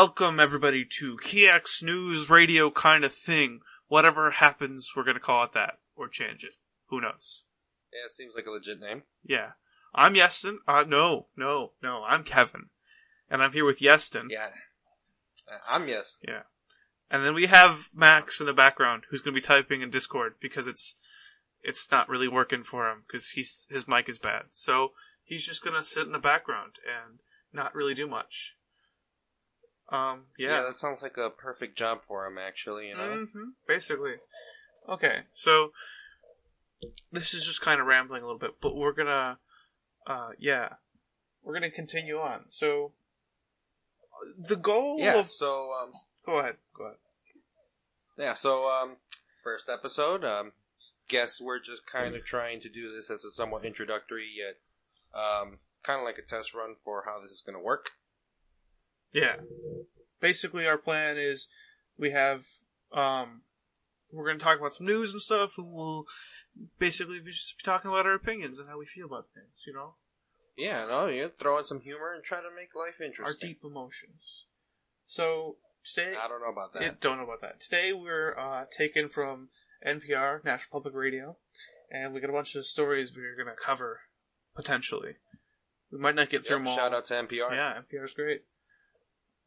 Welcome, everybody, to KeYeX News Radio kind of thing. Whatever happens, we're going to call it that. Or change it. Who knows? Yeah, it seems like a legit name. Yeah. I'm Yeston. No, I'm Kevin. And I'm here with Yeston. Yeah. I'm Yeston. Yeah. And then we have Max in the background, who's going to be typing in Discord, because it's not really working for him, because his mic is bad. So, he's just going to sit in the background and not really do much. Yeah, that sounds like a perfect job for him, actually, you know? Mm-hmm. Basically. Okay, so this is just kind of rambling a little bit, but we're gonna continue on. So, the goal of... Go ahead. Yeah, so, first episode, guess we're just kind of trying to do this as a somewhat introductory, yet, kind of like a test run for how this is going to work. Yeah. Basically, our plan is we have, we're going to talk about some news and stuff, and we'll basically just be talking about our opinions and how we feel about things, you know? Yeah, no, you throw in some humor and try to make life interesting. Our deep emotions. So, today... I don't know about that. Don't know about that. Today, we're taken from NPR, National Public Radio, and we got a bunch of stories we're going to cover, potentially. We might not get through them all. Shout out to NPR. Yeah, NPR's great.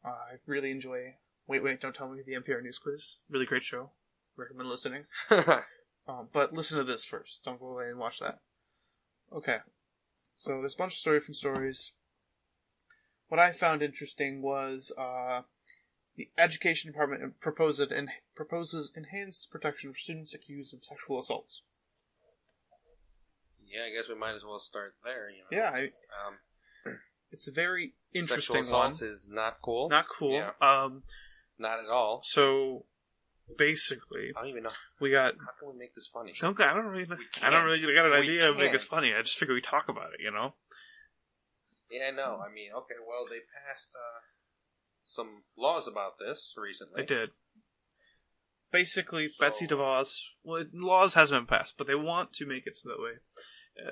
I really enjoy... Wait, don't tell me the NPR News Quiz. Really great show. Recommend listening. But listen to this first. Don't go away and watch that. Okay. So there's a bunch of different stories. What I found interesting was the Education Department proposes enhanced protection for students accused of sexual assaults. Yeah, I guess we might as well start there, you know? Yeah, it's a very interesting sexual assault is not cool. Not cool. Yeah. Not at all. So, basically, I don't even know. We got... How can we make this funny? I don't really got an idea of making this funny. I just figure we talk about it, you know? Yeah, no. I mean, okay, well, they passed some laws about this recently. They did. Basically, Betsy DeVos... Well, laws hasn't been passed, but they want to make it so that way.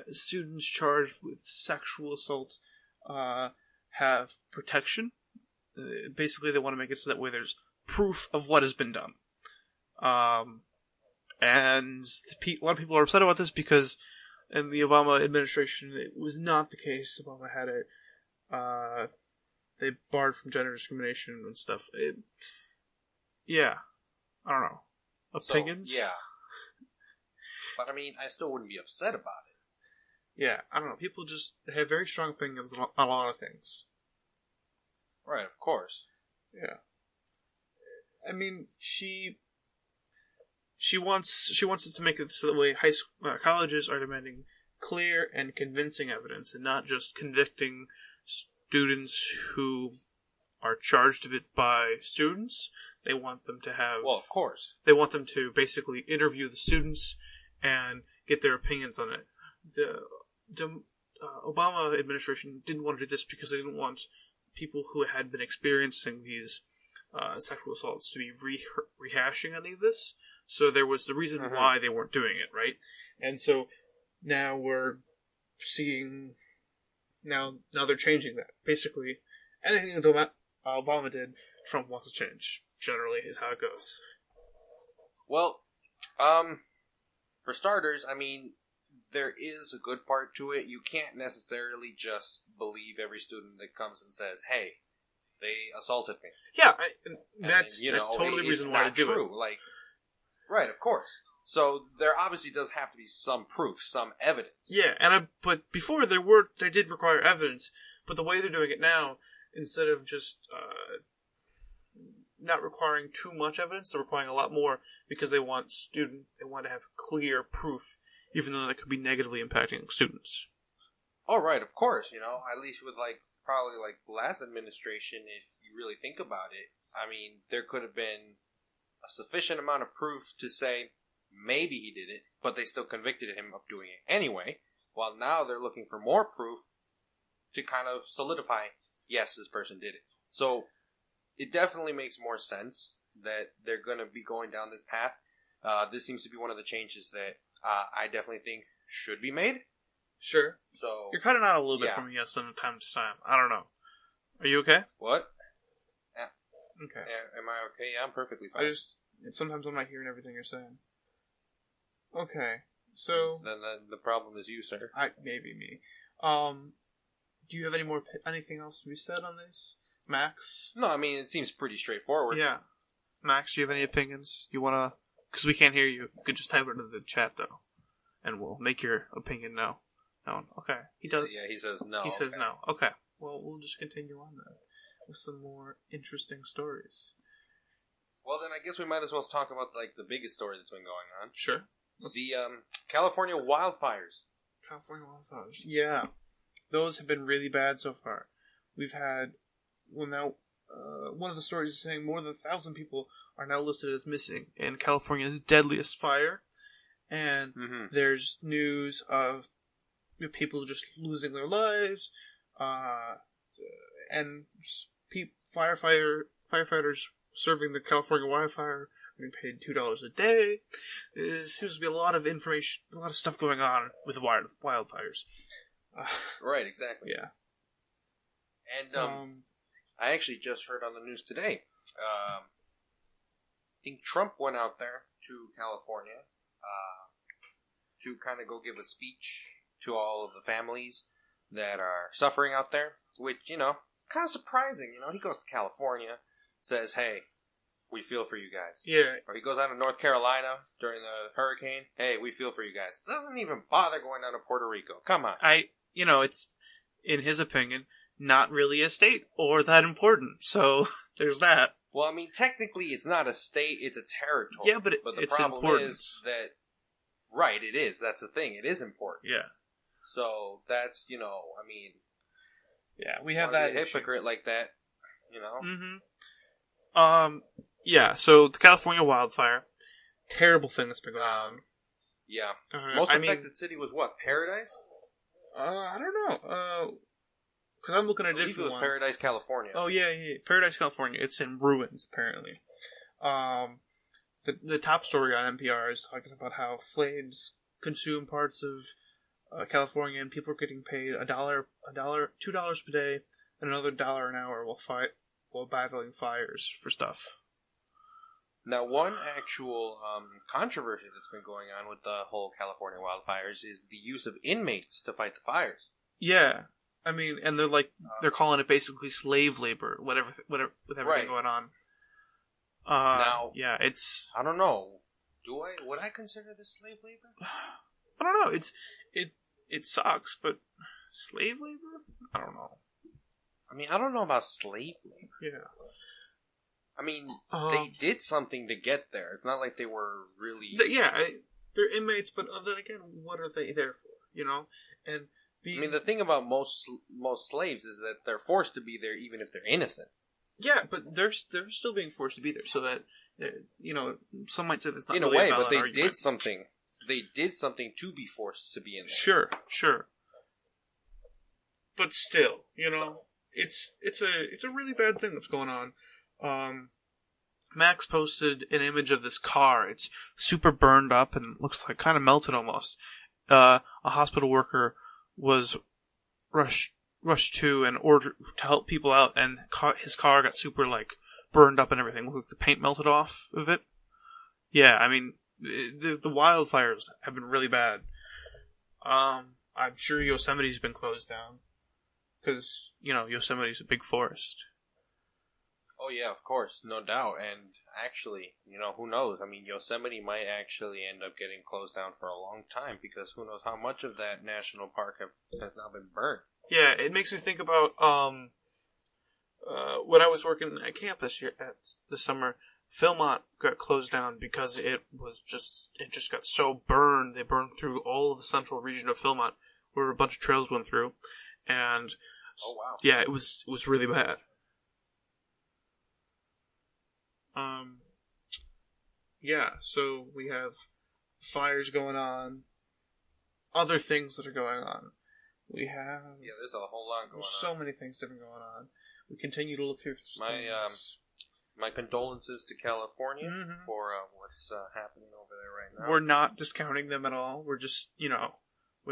Students charged with sexual assault have protection. Basically, they want to make it so that way there's proof of what has been done. And a lot of people are upset about this because in the Obama administration, it was not the case. Obama had it. They barred from gender discrimination and stuff. I don't know. Opinions? So, yeah. But, I mean, I still wouldn't be upset about it. Yeah, I don't know. People just have very strong opinions on a lot of things. Right, of course. Yeah. I mean, she wants it to make it so that way colleges are demanding clear and convincing evidence and not just convicting students who are charged of it by students. They want them to have... Well, of course. They want them to basically interview the students and get their opinions on it. The Obama administration didn't want to do this because they didn't want people who had been experiencing these sexual assaults to be rehashing any of this. So there was the reason why they weren't doing it, right? And so now we're seeing... Now they're changing that. Basically, anything that Obama did, Trump wants to change. Generally, is how it goes. Well, for starters, I mean... There is a good part to it. You can't necessarily just believe every student that comes and says, "Hey, they assaulted me." Yeah, that's totally the reason why to do it. Like, right, of course. So there obviously does have to be some proof, some evidence. Yeah, but before they did require evidence. But the way they're doing it now, instead of just not requiring too much evidence, they're requiring a lot more because they want to have clear proof. Even though that could be negatively impacting students. Oh, right, of course. You know, at least with, probably the last administration, if you really think about it, I mean, there could have been a sufficient amount of proof to say maybe he did it, but they still convicted him of doing it anyway, while now they're looking for more proof to kind of solidify, yes, this person did it. So, it definitely makes more sense that they're going to be going down this path. This seems to be one of the changes that I definitely think should be made. Sure. So you're cutting out a little bit from yes from time to time. I don't know. Are you okay? What? Okay. Am I okay? Yeah, I'm perfectly fine. Sometimes I'm not hearing everything you're saying. Okay, so Then the problem is you, sir. Maybe me. Do you have anything else to be said on this, Max? No, I mean it seems pretty straightforward. Yeah, Max, do you have any opinions? You wanna? Because we can't hear you. You could just type it into the chat though, and we'll make your opinion known. Okay, he does. Yeah, he says no. He says no. Okay, well we'll just continue on then with some more interesting stories. Well, then I guess we might as well talk about the biggest story that's been going on. Sure. The California wildfires. California wildfires. Yeah, those have been really bad so far. We've had one of the stories is saying more than 1,000 people are now listed as missing in California's deadliest fire, and there's news of people just losing their lives, and firefighters serving the California wildfire being paid $2 a day. There seems to be a lot of information, a lot of stuff going on with wildfires. Right, exactly. Yeah. And I actually just heard on the news today. I think Trump went out there to California to kind of go give a speech to all of the families that are suffering out there, which, kind of surprising. He goes to California, says, hey, we feel for you guys. Yeah. Or he goes out to North Carolina during the hurricane. Hey, we feel for you guys. Doesn't even bother going down to Puerto Rico. Come on. It's, in his opinion, not really a state or that important. So, there's that. Well, I mean, technically it's not a state, it's a territory. Yeah, but the it's problem important. Is that... Right, it is. That's the thing. It is important. Yeah. So, that's, I mean... Yeah, we have that issue. Hypocrite like that, Mm-hmm. Yeah, so the California wildfire, terrible thing that's been going on. Yeah. Most affected city was what? Paradise? I don't know. Because I'm looking at a different one. It was Paradise, California. Oh, yeah. Paradise, California. It's in ruins, apparently. The top story on NPR is talking about how flames consume parts of California, and people are getting paid $2 per day, and another $1 an hour while battling fires for stuff. Now, one actual controversy that's been going on with the whole California wildfires is the use of inmates to fight the fires. Yeah, I mean, and they're calling it basically slave labor, whatever with everything going on. Now, yeah, it's. I don't know. Would I consider this slave labor? I don't know. It sucks, but slave labor? I don't know. I mean, I don't know about slave labor. Yeah. I mean, they did something to get there. It's not like they were really... They're inmates, but then again, what are they there for? And I mean, the thing about most slaves is that they're forced to be there even if they're innocent. Yeah, but they're still being forced to be there, so that, some might say that's not in really a way, a valid but they argument. did something. They did something to be forced to be in Sure. there. But still, it's a really bad thing that's going on. Max posted an image of this car. It's super burned up and looks like kind of melted almost. A hospital worker was rushed to and ordered to help people out, and his car got super burned up and everything. Looked like the paint melted off of it. Yeah, I mean, the wildfires have been really bad. I'm sure Yosemite's been closed down because Yosemite's a big forest. Oh yeah, of course, no doubt. And actually, who knows? I mean, Yosemite might actually end up getting closed down for a long time because who knows how much of that national park has now been burned. Yeah, it makes me think about when I was working at camp this summer. Philmont got closed down because it just got so burned. They burned through all of the central region of Philmont, where a bunch of trails went through, and oh wow, yeah, it was really bad. Yeah, so we have fires going on, other things that are going on. We have there's a whole lot going on. So many things that are going on. We continue to look through my condolences to California for what's happening over there right now. We're not discounting them at all. We're just, we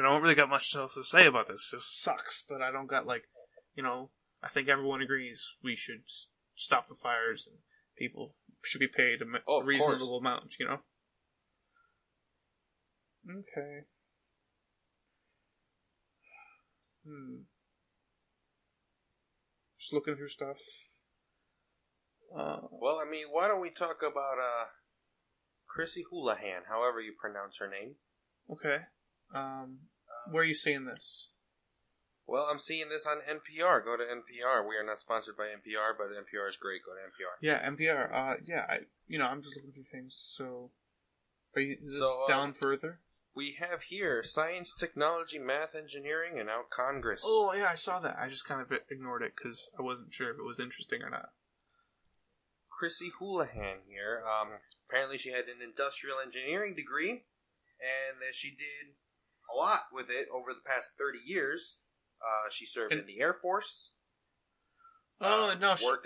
don't really got much else to say about this. This sucks, but I don't got I think everyone agrees we should stop the fires, and people should be paid a of reasonable course. amount, you know? Okay. Just looking through stuff. Well, I mean, why don't we talk about Chrissy Houlihan, however you pronounce her name. Okay. Where are you seeing this? Well, I'm seeing this on NPR. Go to NPR. We are not sponsored by NPR, but NPR is great. Go to NPR. Yeah, NPR. I'm just looking through things. So, is this down further? We have here science, technology, math, engineering, and now Congress. Oh, yeah, I saw that. I just kind of ignored it because I wasn't sure if it was interesting or not. Chrissy Houlihan here. Apparently she had an industrial engineering degree, and that she did a lot with it over the past 30 years. She served in the Air Force. Worked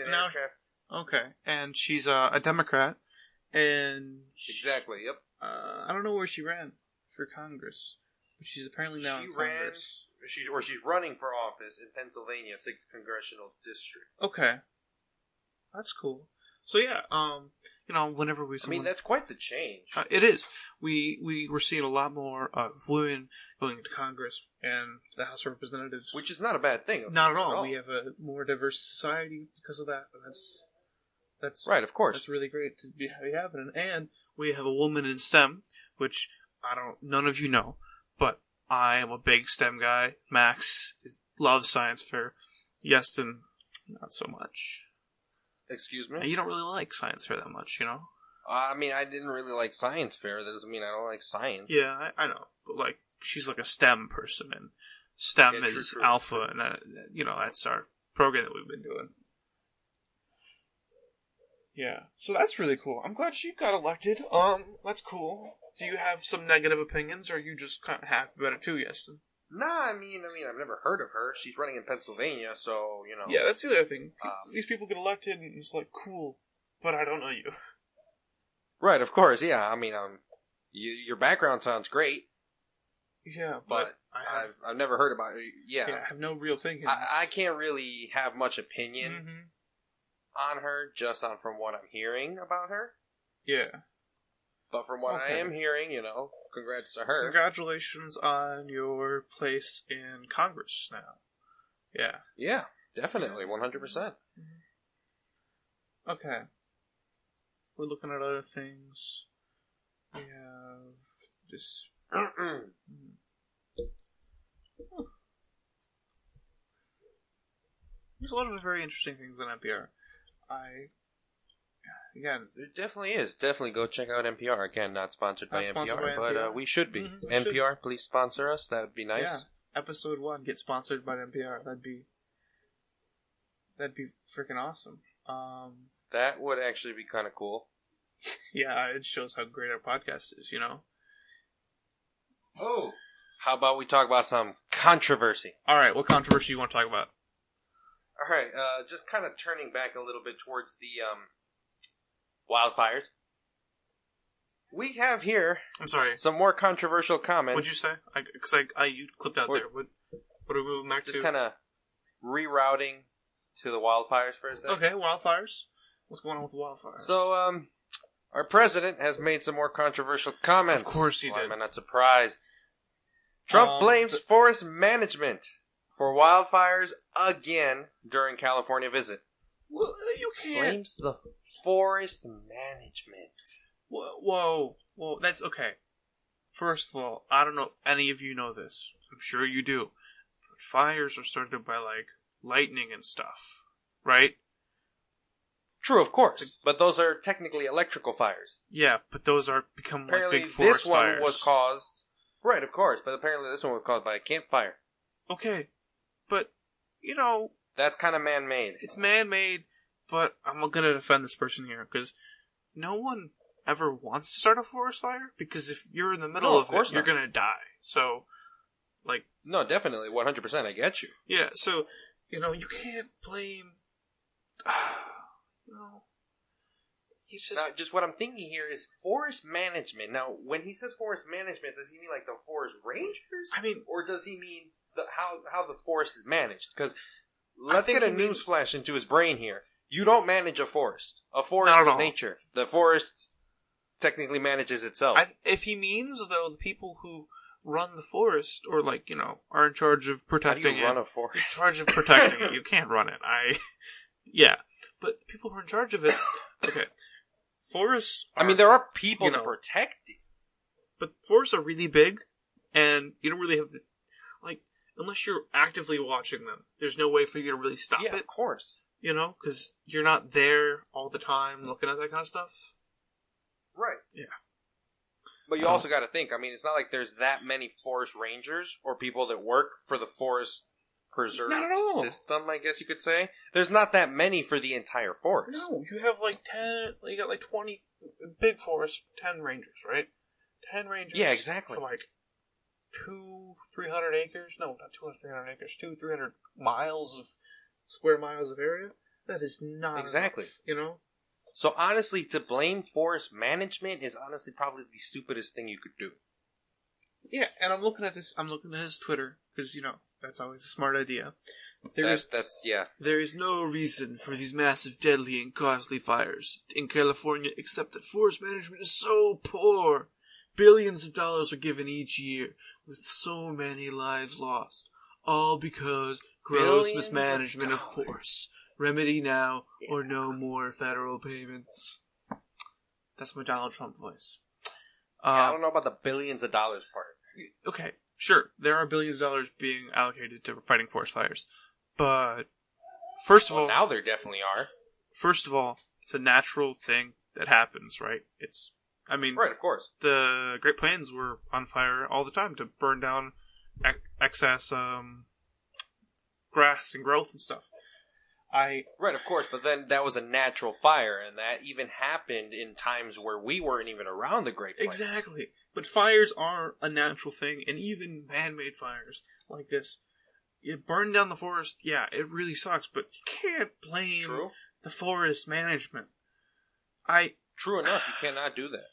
in air traffic. Okay, and she's a Democrat, and Exactly, yep. I don't know where she ran for Congress, but she's apparently now in Congress. She's running for office in Pennsylvania, 6th Congressional District. Okay, that's cool. So yeah, whenever we, I mean, that's quite the change. It is. We were seeing a lot more women going into Congress and the House of Representatives, Which is not a bad thing. Not at all. We have a more diverse society because of that, and that's right. Of course, that's really great to be happening. And we have a woman in STEM, which none of you know, but I am a big STEM guy. Max loves science fair. Yeston, not so much. Excuse me? And you don't really like science fair that much, you know? I mean, I didn't really like science fair. That doesn't mean I don't like science. Yeah, I know. But, she's like a STEM person, and STEM is true. alpha, and, that's our program that we've been doing. Yeah, so that's really cool. I'm glad she got elected. That's cool. Do you have some negative opinions, or are you just kind of happy about it too, Yeston? Nah, I mean, I've never heard of her. She's running in Pennsylvania, so, Yeah, that's the other thing. These people get elected, and it's cool, but I don't know you. Right, of course, yeah. I mean, your background sounds great. Yeah, but I've never heard about her. Yeah. I have no real opinion. I can't really have much opinion on her, just from what I'm hearing about her. Yeah. But from what I am hearing, congrats to her. Congratulations on your place in Congress now. Yeah. Yeah, definitely, 100%. Okay. We're looking at other things. We have this. There's a lot of very interesting things on NPR. Again, it definitely is. Definitely go check out NPR. Again, not sponsored by NPR, but we should be. NPR, please sponsor us. That would be nice. Yeah. Episode 1, get sponsored by NPR. That'd be freaking awesome. That would actually be kind of cool. Yeah, it shows how great our podcast is, Oh! How about we talk about some controversy? Alright, what controversy do you want to talk about? Alright, just kind of turning back a little bit towards the wildfires. We have here... I'm sorry. Some more controversial comments. What'd you say? Because you clipped out there. What are we moving back to? Just kind of rerouting to the wildfires for a second. Okay, wildfires. What's going on with the wildfires? So, our president has made some more controversial comments. Of course he did. Am I not surprised? Trump blames forest management for wildfires again during California visit. Well, you can't... Blames the forest management. Whoa, that's okay. First of all, I don't know if any of you know this. I'm sure you do. But fires are started by, lightning and stuff, right? True, of course. But those are technically electrical fires. Yeah, but those become apparently big forest this one fires. Was caused... Right, of course. But apparently this one was caused by a campfire. Okay, but, That's kind of man-made. It's man-made, but I'm going to defend this person here, because no one ever wants to start a forest fire, because if you're in the middle of it, you're going to die. So, No, definitely, 100%, I get you. Yeah, so, you can't blame... Now, just what I'm thinking here is forest management. Now, when he says forest management, does he mean the forest rangers? Or does he mean how the forest is managed? Because let's get a news flash into his brain here. You don't manage a forest. A forest Not at is all. nature. The forest technically manages itself. If he means, though, the people who run the forest, or, like, are in charge of protecting it. How do you run a forest? In charge of protecting it. You can't run it. Yeah. But people who are in charge of it, okay. Forests are, there are people to protect it. But forests are really big, and you don't really have the, unless you're actively watching them, there's no way for you to really stop it. Yeah, of course. Because you're not there all the time looking at that kind of stuff. Right. Yeah. But you also got to think, it's not like there's that many forest rangers or people that work for the forest preserve system, I guess you could say. There's not that many for the entire forest. No, you have 10, you got 20 big forests, 10 rangers, right? 10 rangers. Yeah, exactly. For 300 acres. No, not 300 acres. 300 square miles of area. That is not exactly enough, So honestly, to blame forest management is honestly probably the stupidest thing you could do. Yeah, and I'm looking at his Twitter, because, that's always a smart idea. There is no reason for these massive, deadly, and costly fires in California except that forest management is so poor. Billions of dollars are given each year, with so many lives lost. All because gross mismanagement of forests. Remedy now, or no more federal payments. That's my Donald Trump voice. I don't know about the billions of dollars part. Okay, sure, there are billions of dollars being allocated to fighting forest fires. But, first of all... now there definitely are. First of all, it's a natural thing that happens, right? Right, of course. The Great Plains were on fire all the time to burn down excess grass and growth and stuff. Right, of course, but then that was a natural fire, and that even happened in times where we weren't even around the Great Plains. Exactly. But fires are a natural thing, and even man-made fires like this. You burn down the forest, yeah, it really sucks, but you can't blame the forest management. True enough, you cannot do that.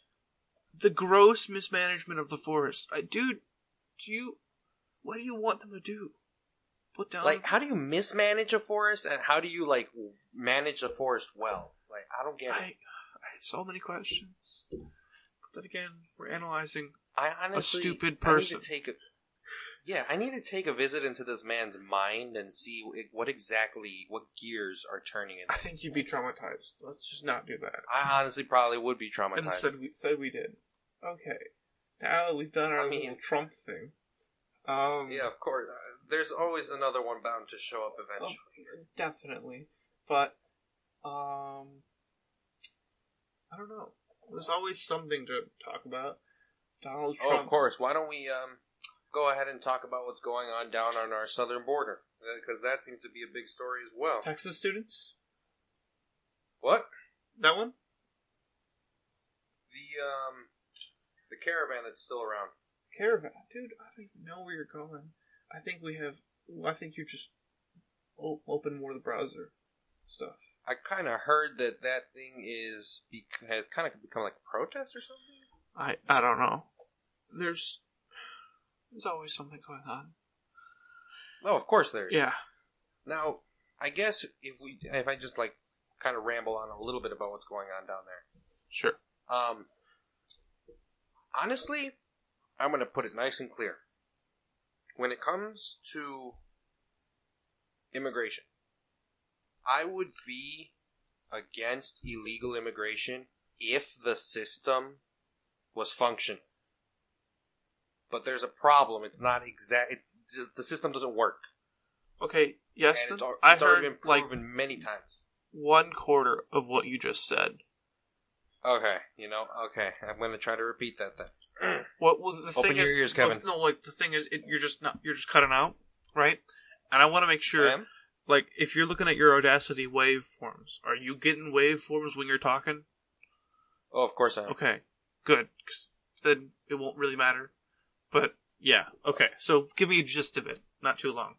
The gross mismanagement of the forest. What do you want them to do? Put down... how do you mismanage a forest, and how do you, manage a forest well? I don't get it. I have so many questions. But then again, we're analyzing a stupid person. I need to take a visit into this man's mind and see what gears are turning in. I think you'd be traumatized. Let's just not do that. I honestly probably would be traumatized. And said we did. Okay. Now that we've done our little Trump thing. Yeah, of course. There's always another one bound to show up eventually. Definitely. But, I don't know. There's always something to talk about. Donald Trump. Oh, of course. Why don't we go ahead and talk about what's going on down on our southern border? Because that seems to be a big story as well. Texas students? What? That one? The caravan that's still around. Caravan? Dude, I don't even know where you're going. I think you just open more of the browser stuff. I kind of heard that thing has kind of become like a protest or something. I don't know. There's always something going on. Oh, of course there is. Yeah. Now, I guess if I just kind of ramble on a little bit about what's going on down there. Sure. Honestly, I'm going to put it nice and clear. When it comes to immigration, I would be against illegal immigration if the system was functioning. But there's a problem. It's not the system doesn't work. Okay, yes, and I it's already heard been proven many times. 1/4 of what you just said. Okay, okay. I'm going to try to repeat that then. Well, the Open thing your is, ears, Kevin. the thing is, you're just cutting out, right? And I want to make sure, if you're looking at your Audacity waveforms, are you getting waveforms when you're talking? Oh, of course I am. Okay, good. 'Cause then it won't really matter. But yeah, okay. So give me a gist of it. Not too long.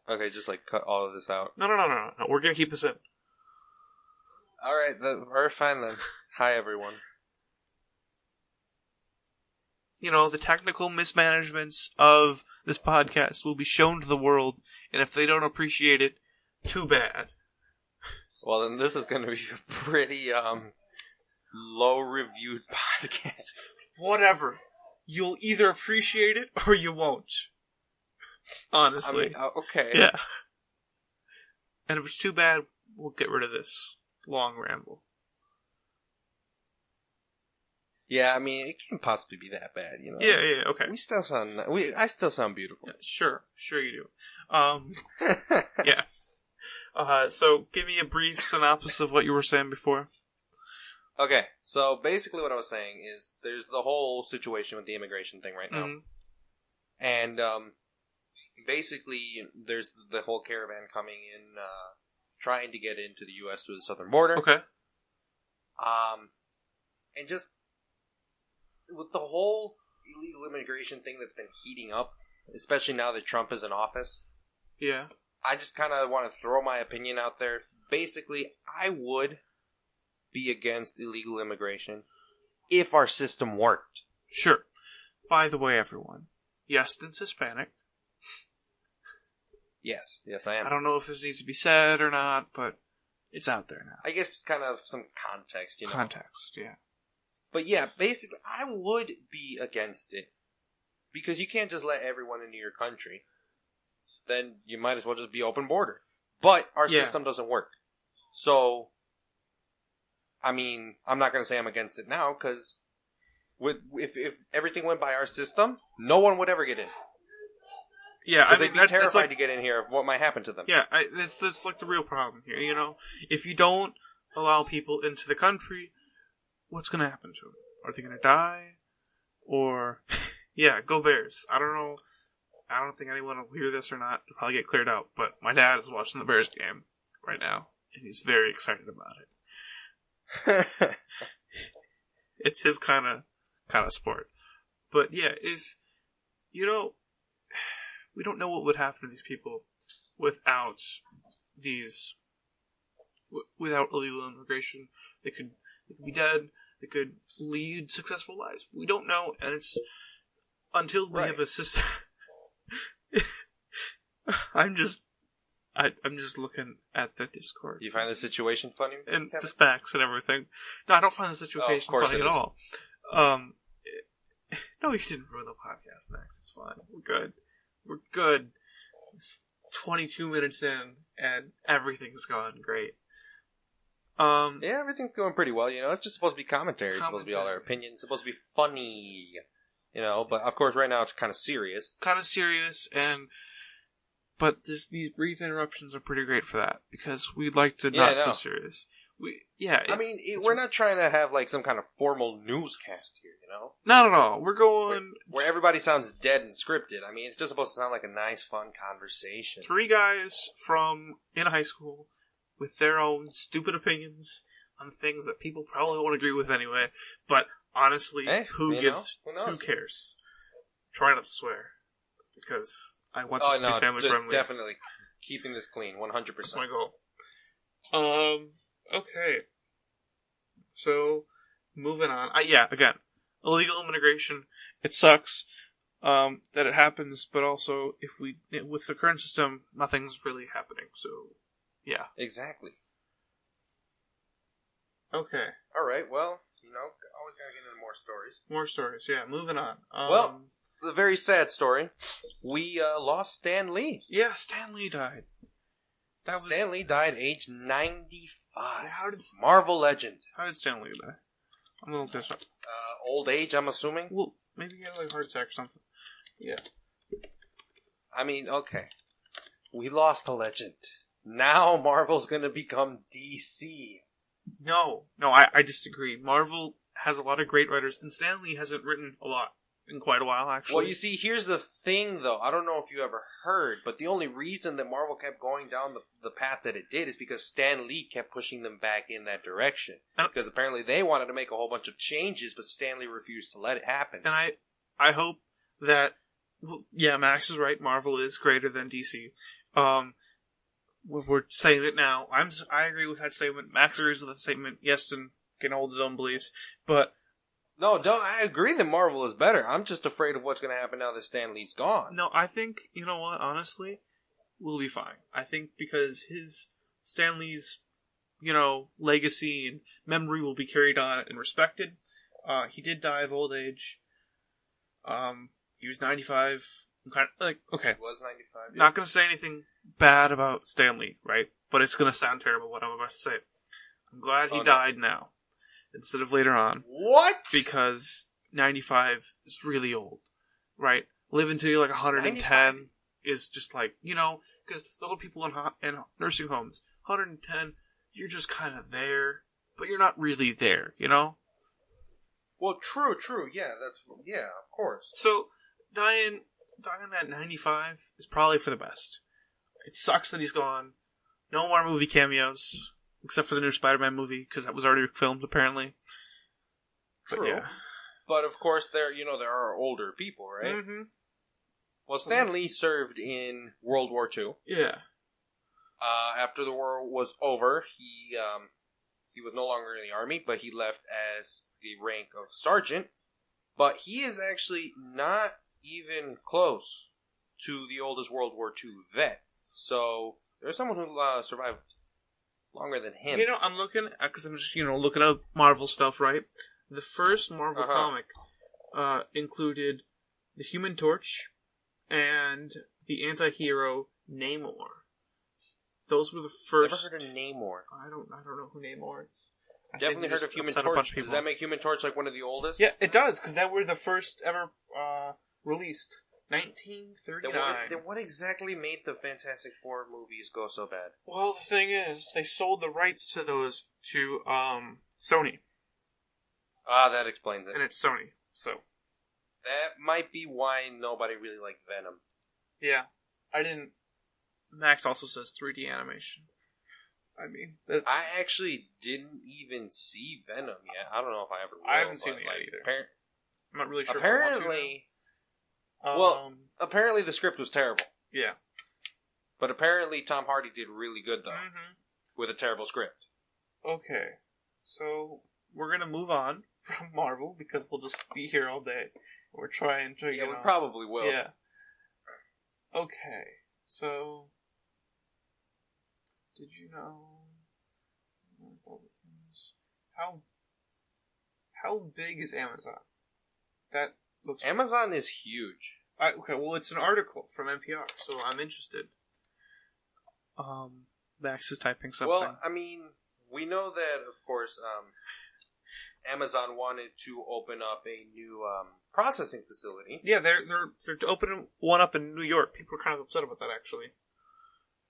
Okay, just cut all of this out. No. We're gonna keep this in. All right, we're fine then. Hi, everyone. The technical mismanagements of this podcast will be shown to the world, and if they don't appreciate it, too bad. Well, then this is going to be a pretty low-reviewed podcast. Whatever. You'll either appreciate it or you won't. Honestly. I mean, okay. Yeah. And if it's too bad, we'll get rid of this long ramble. Yeah, I mean, it can't possibly be that bad, you know? Yeah, okay. I still sound beautiful. Yeah, sure you do. Yeah. So give me a brief synopsis of what you were saying before. Okay, so basically what I was saying is there's the whole situation with the immigration thing right now. Mm-hmm. And basically there's the whole caravan coming in, trying to get into the U.S. through the southern border. Okay. And just with the whole illegal immigration thing that's been heating up, especially now that Trump is in office. Yeah. I just kind of want to throw my opinion out there. Basically, I would be against illegal immigration if our system worked. Sure. By the way, everyone, Yeston's Hispanic. Yes, I am. I don't know if this needs to be said or not, but it's out there now. I guess it's kind of some context, you know. Context, yeah. But yeah, basically, I would be against it. Because you can't just let everyone into your country. Then you might as well just be open border. But our system doesn't work. So, I mean, I'm not going to say I'm against it now, because if everything went by our system, no one would ever get in. Yeah, I mean, they'd be terrified to get in here of what might happen to them. Yeah, that's like the real problem here, you know? If you don't allow people into the country, what's going to happen to them? Are they going to die? Or, yeah, go Bears. I don't know. I don't think anyone will hear this or not. It'll probably get cleared out. But my dad is watching the Bears game right now, and he's very excited about it. It's his kind of sport. But yeah, if, you know, we don't know what would happen to these people without illegal immigration. They could be dead. They could lead successful lives. We don't know, and it's until we have a system. I'm just looking at the Discord. Do you find the situation funny? And Kevin? the specs and everything. No, I don't find the situation funny at all. No, you didn't ruin the podcast, Max. It's fine. We're good. It's 22 minutes in, and everything's gone great. Yeah, everything's going pretty well, you know. It's just supposed to be commentary. It's supposed to be all our opinions. It's supposed to be funny, you know. But, of course, right now it's kind of serious. But these brief interruptions are pretty great for that, because we'd like to not so serious. We're not trying to have, like, some kind of formal newscast here, you know? Not at all. We're going... Where everybody sounds dead and scripted. I mean, it's just supposed to sound like a nice, fun conversation. 3 guys in high school with their own stupid opinions on things that people probably won't agree with anyway. But, honestly, who cares? Try not to swear. Because I want this to be family friendly. Definitely. Keeping this clean, 100%. That's my goal. Okay. So, moving on. Again, illegal immigration. It sucks that it happens, but also, with the current system, nothing's really happening. So, yeah. Exactly. Okay. All right. Well, you know, always gotta get into more stories. More stories. Yeah. Moving on. Well, the very sad story. We lost Stan Lee. Yeah, Stan Lee died. Stan Lee died age 95. How did Marvel legend? How did Stan Lee die? I'm a little pissed off. Old age, I'm assuming. Well, maybe he had like a heart attack or something. Yeah. I mean, okay. We lost a legend. Now Marvel's gonna become DC. No, I disagree. Marvel has a lot of great writers, and Stan Lee hasn't written a lot in quite a while, actually. Well, you see, here's the thing, though. I don't know if you ever heard, but the only reason that Marvel kept going down the path that it did is because Stan Lee kept pushing them back in that direction. Because apparently they wanted to make a whole bunch of changes, but Stan Lee refused to let it happen. And I hope that... Well, yeah, Max is right. Marvel is greater than DC. We're saying it now. I agree with that statement. Max agrees with that statement. Yeston can hold his own beliefs. But... No, I agree that Marvel is better. I'm just afraid of what's going to happen now that Stan Lee's gone. No, I think, you know what, honestly, we'll be fine. I think because Stan Lee's legacy and memory will be carried on and respected. He did die of old age. He was 95. I'm kind of okay. He was 95. Not going to say anything bad about Stan Lee, right? But it's going to sound terrible what I'm about to say. I'm glad he died now instead of later on. What? Because 95 is really old, right? Living until you're like 110 95? Is just like, because the old people in nursing homes, 110, you're just kind of there, but you're not really there, Well, true. Yeah, of course. So, dying at 95 is probably for the best. It sucks that he's gone. No more movie cameos, except for the new Spider-Man movie, because that was already filmed, apparently. True. But, yeah. But of course, there are older people, right? Mm-hmm. Well, Stan Lee served in World War II. Yeah. After the war was over, he was no longer in the army, but he left as the rank of sergeant. But he is actually not even close to the oldest World War II vet. So there's someone who survived longer than him. I'm looking because I'm just looking up Marvel stuff, right? The first Marvel comic included the Human Torch and the anti-hero Namor. Those were the first. Never heard of Namor. I don't know who Namor is. Definitely heard of Human Torch. Does that make Human Torch like one of the oldest? Yeah, it does, because that were the first ever released. 1939. Then what exactly made the Fantastic Four movies go so bad? Well, the thing is, they sold the rights to those to Sony. That explains it. And it's Sony, so. That might be why nobody really liked Venom. Yeah. I didn't... Max also says 3D animation. I mean... I actually didn't even see Venom yet. I don't know if I ever will. I haven't seen it yet either. I'm not really sure apparently... apparently the script was terrible. Yeah. But apparently Tom Hardy did really good, though. Mm-hmm. With a terrible script. Okay. So, we're gonna move on from Marvel, because we'll just be here all day. We're trying to, we probably will. Yeah. Okay. So... Did you know... How big is Amazon? That looks... Amazon is huge. Okay, well, it's an article from NPR, so I'm interested. Max is typing something. Well, I mean, we know that, of course, Amazon wanted to open up a new processing facility. Yeah, they're opening one up in New York. People are kind of upset about that, actually.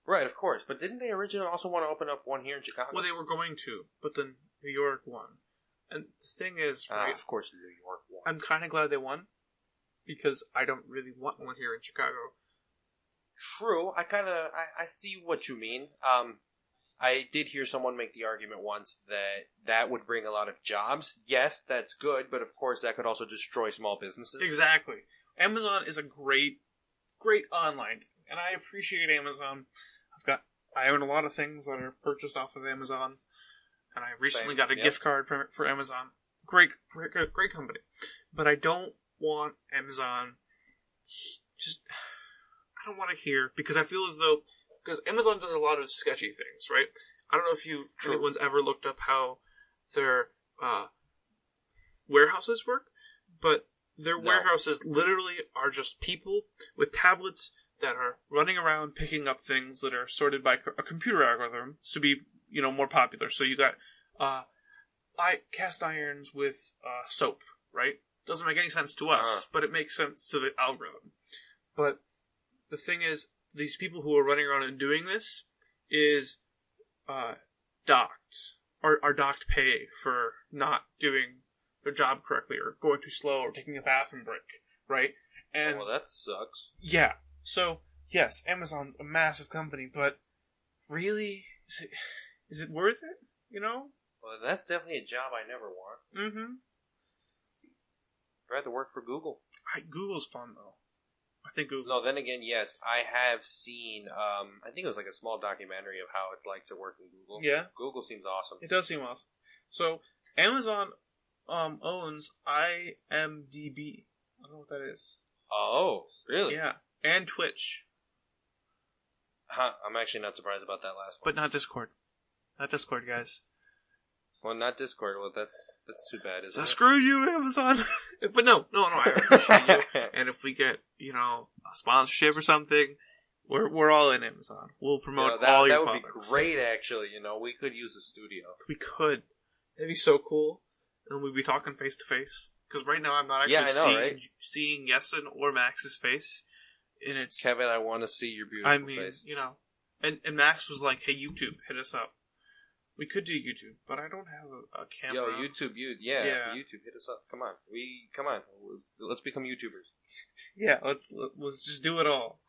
Right, of course. But didn't they originally also want to open up one here in Chicago? Well, they were going to, but then New York won. And the thing is, right, of course New York won. I'm kind of glad they won, because I don't really want one here in Chicago. True. I see what you mean. I did hear someone make the argument once that would bring a lot of jobs. Yes, that's good, but of course that could also destroy small businesses. Exactly. Amazon is a great online thing, and I appreciate Amazon. I own a lot of things that are purchased off of Amazon, and I recently got a gift card for Amazon. Great company. But I don't want Amazon I don't want to hear, because I feel as though, because Amazon does a lot of sketchy things, right? I don't know if anyone's ever looked up how their warehouses work, but their warehouses literally are just people with tablets that are running around picking up things that are sorted by a computer algorithm to be, more popular. So you got cast irons with soap, right? Doesn't make any sense to us, but it makes sense to the algorithm. But the thing is, these people who are running around and doing this is docked, or are docked pay for not doing their job correctly, or going too slow, or taking a bathroom break, right? And well, that sucks. Yeah. So, yes, Amazon's a massive company, but really, is it worth it? Well, that's definitely a job I never want. Mm-hmm. I'd rather work for Google. Google's fun, though. I think Google... No, then again, yes, I have seen, I think it was like a small documentary of how it's like to work in Google. Yeah. Google seems awesome. It does seem awesome. So, Amazon owns IMDb. I don't know what that is. Oh, really? Yeah. And Twitch. Huh, I'm actually not surprised about that last one. But not Discord. Not Discord, guys. Well, not Discord. Well, that's too bad, isn't it? Screw you, Amazon. But no, I appreciate you. And if we get, a sponsorship or something, we're all in Amazon. We'll promote all your products. That would be great, actually. We could use a studio. We could. That'd be so cool. And we'd be talking face to face. Because right now I'm not actually seeing Yesin or Max's face. And it's Kevin, I want to see your beautiful face. And Max was like, "Hey, YouTube, hit us up." We could do YouTube, but I don't have a camera. Yo, YouTube, YouTube, hit us up. Come on. Let's become YouTubers. Yeah, let's just do it all.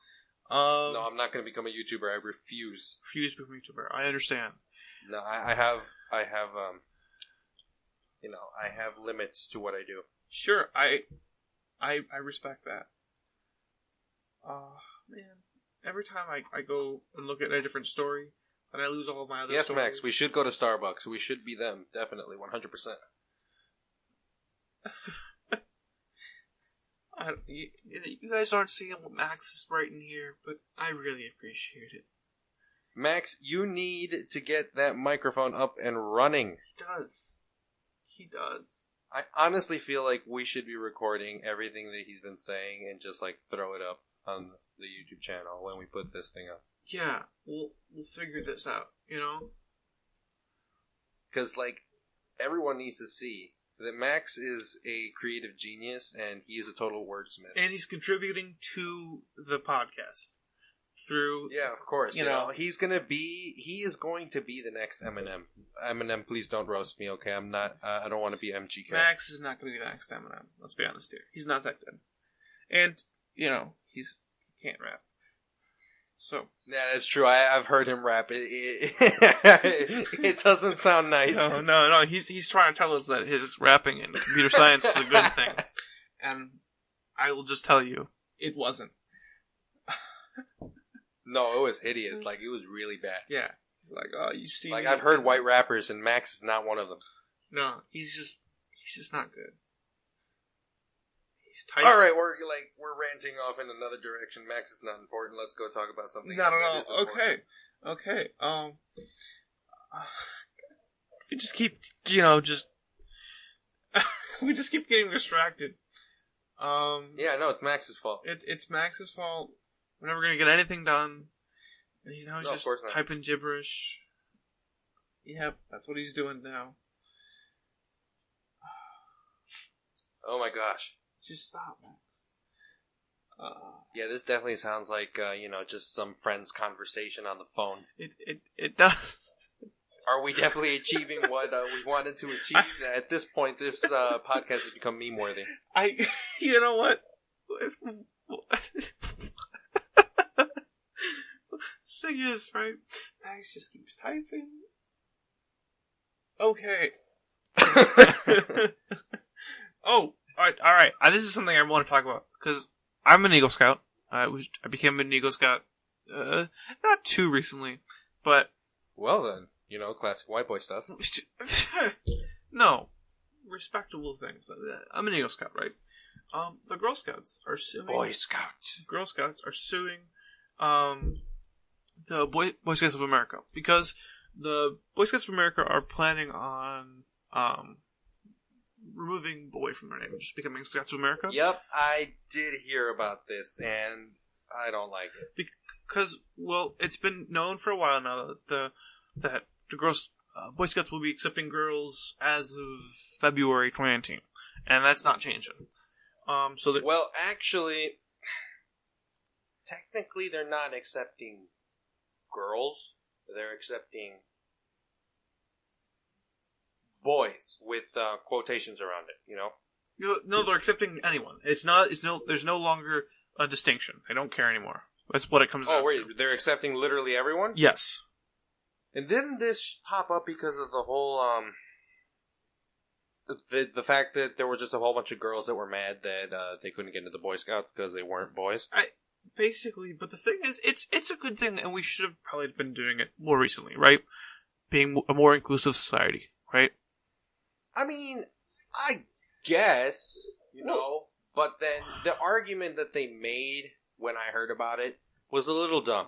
No, I'm not going to become a YouTuber. I refuse. Refuse to become a YouTuber. I understand. No, I have limits to what I do. Sure, I respect that. Man, every time I go and look at a different story, and I lose all of my other stories. Yes, Max, we should go to Starbucks. We should be them. Definitely, 100%. You guys aren't seeing what Max is writing here, but I really appreciate it. Max, you need to get that microphone up and running. He does. I honestly feel like we should be recording everything that he's been saying and just throw it up on the YouTube channel when we put this thing up. Yeah, we'll figure this out, Because everyone needs to see that Max is a creative genius and he is a total wordsmith. And he's contributing to the podcast through... Yeah, of course. He is going to be the next Eminem. Eminem, please don't roast me, okay? I'm not, I don't want to be MGK. Max is not going to be the next Eminem. Let's be honest here. He's not that good. And, he can't rap. So. Yeah, that's true. I've heard him rap. It doesn't sound nice. No. He's trying to tell us that his rapping in computer science is a good thing. And I will just tell you, it wasn't. No, it was hideous. It was really bad. Yeah. He's like, oh, you see. I've heard white rappers, and Max is not one of them. No, he's just not good. He's tight. All right, we're ranting off in another direction. Max is not important. Let's go talk about something. Not at all. Okay. We just keep, we just keep getting distracted. Yeah, no, it's Max's fault. It's Max's fault. We're never gonna get anything done. And he's just typing gibberish. Yep, that's what he's doing now. Oh my gosh. Just stop, Max. Yeah, this definitely sounds like, just some friend's conversation on the phone. It does. Are we definitely achieving what we wanted to achieve? At this point, this podcast has become meme-worthy. You know what? The thing is, right? Max just keeps typing. Okay. Oh, all right. This is something I want to talk about because I'm an Eagle Scout. I became an Eagle Scout not too recently, but well then, classic white boy stuff. No, respectable things. I'm an Eagle Scout, right? The Girl Scouts are suing. Boy Scouts. Girl Scouts are suing the Boy Scouts of America because the Boy Scouts of America are planning on removing boy from their name and just becoming Scouts of America. Yep, I did hear about this, and I don't like it. Because, well, it's been known for a while now that the girls, Boy Scouts will be accepting girls as of February 2019, and that's not changing. Well, actually, technically they're not accepting girls. They're accepting boys with quotations around it, No, they're accepting anyone. There's no longer a distinction. They don't care anymore. That's what it comes down to. They're accepting literally everyone? Yes. And didn't this pop up because of the whole, the fact that there were just a whole bunch of girls that were mad that they couldn't get into the Boy Scouts because they weren't boys? Basically, but the thing is, it's a good thing, and we should have probably been doing it more recently, right? Being a more inclusive society, right? I mean, I guess, but then the argument that they made when I heard about it was a little dumb.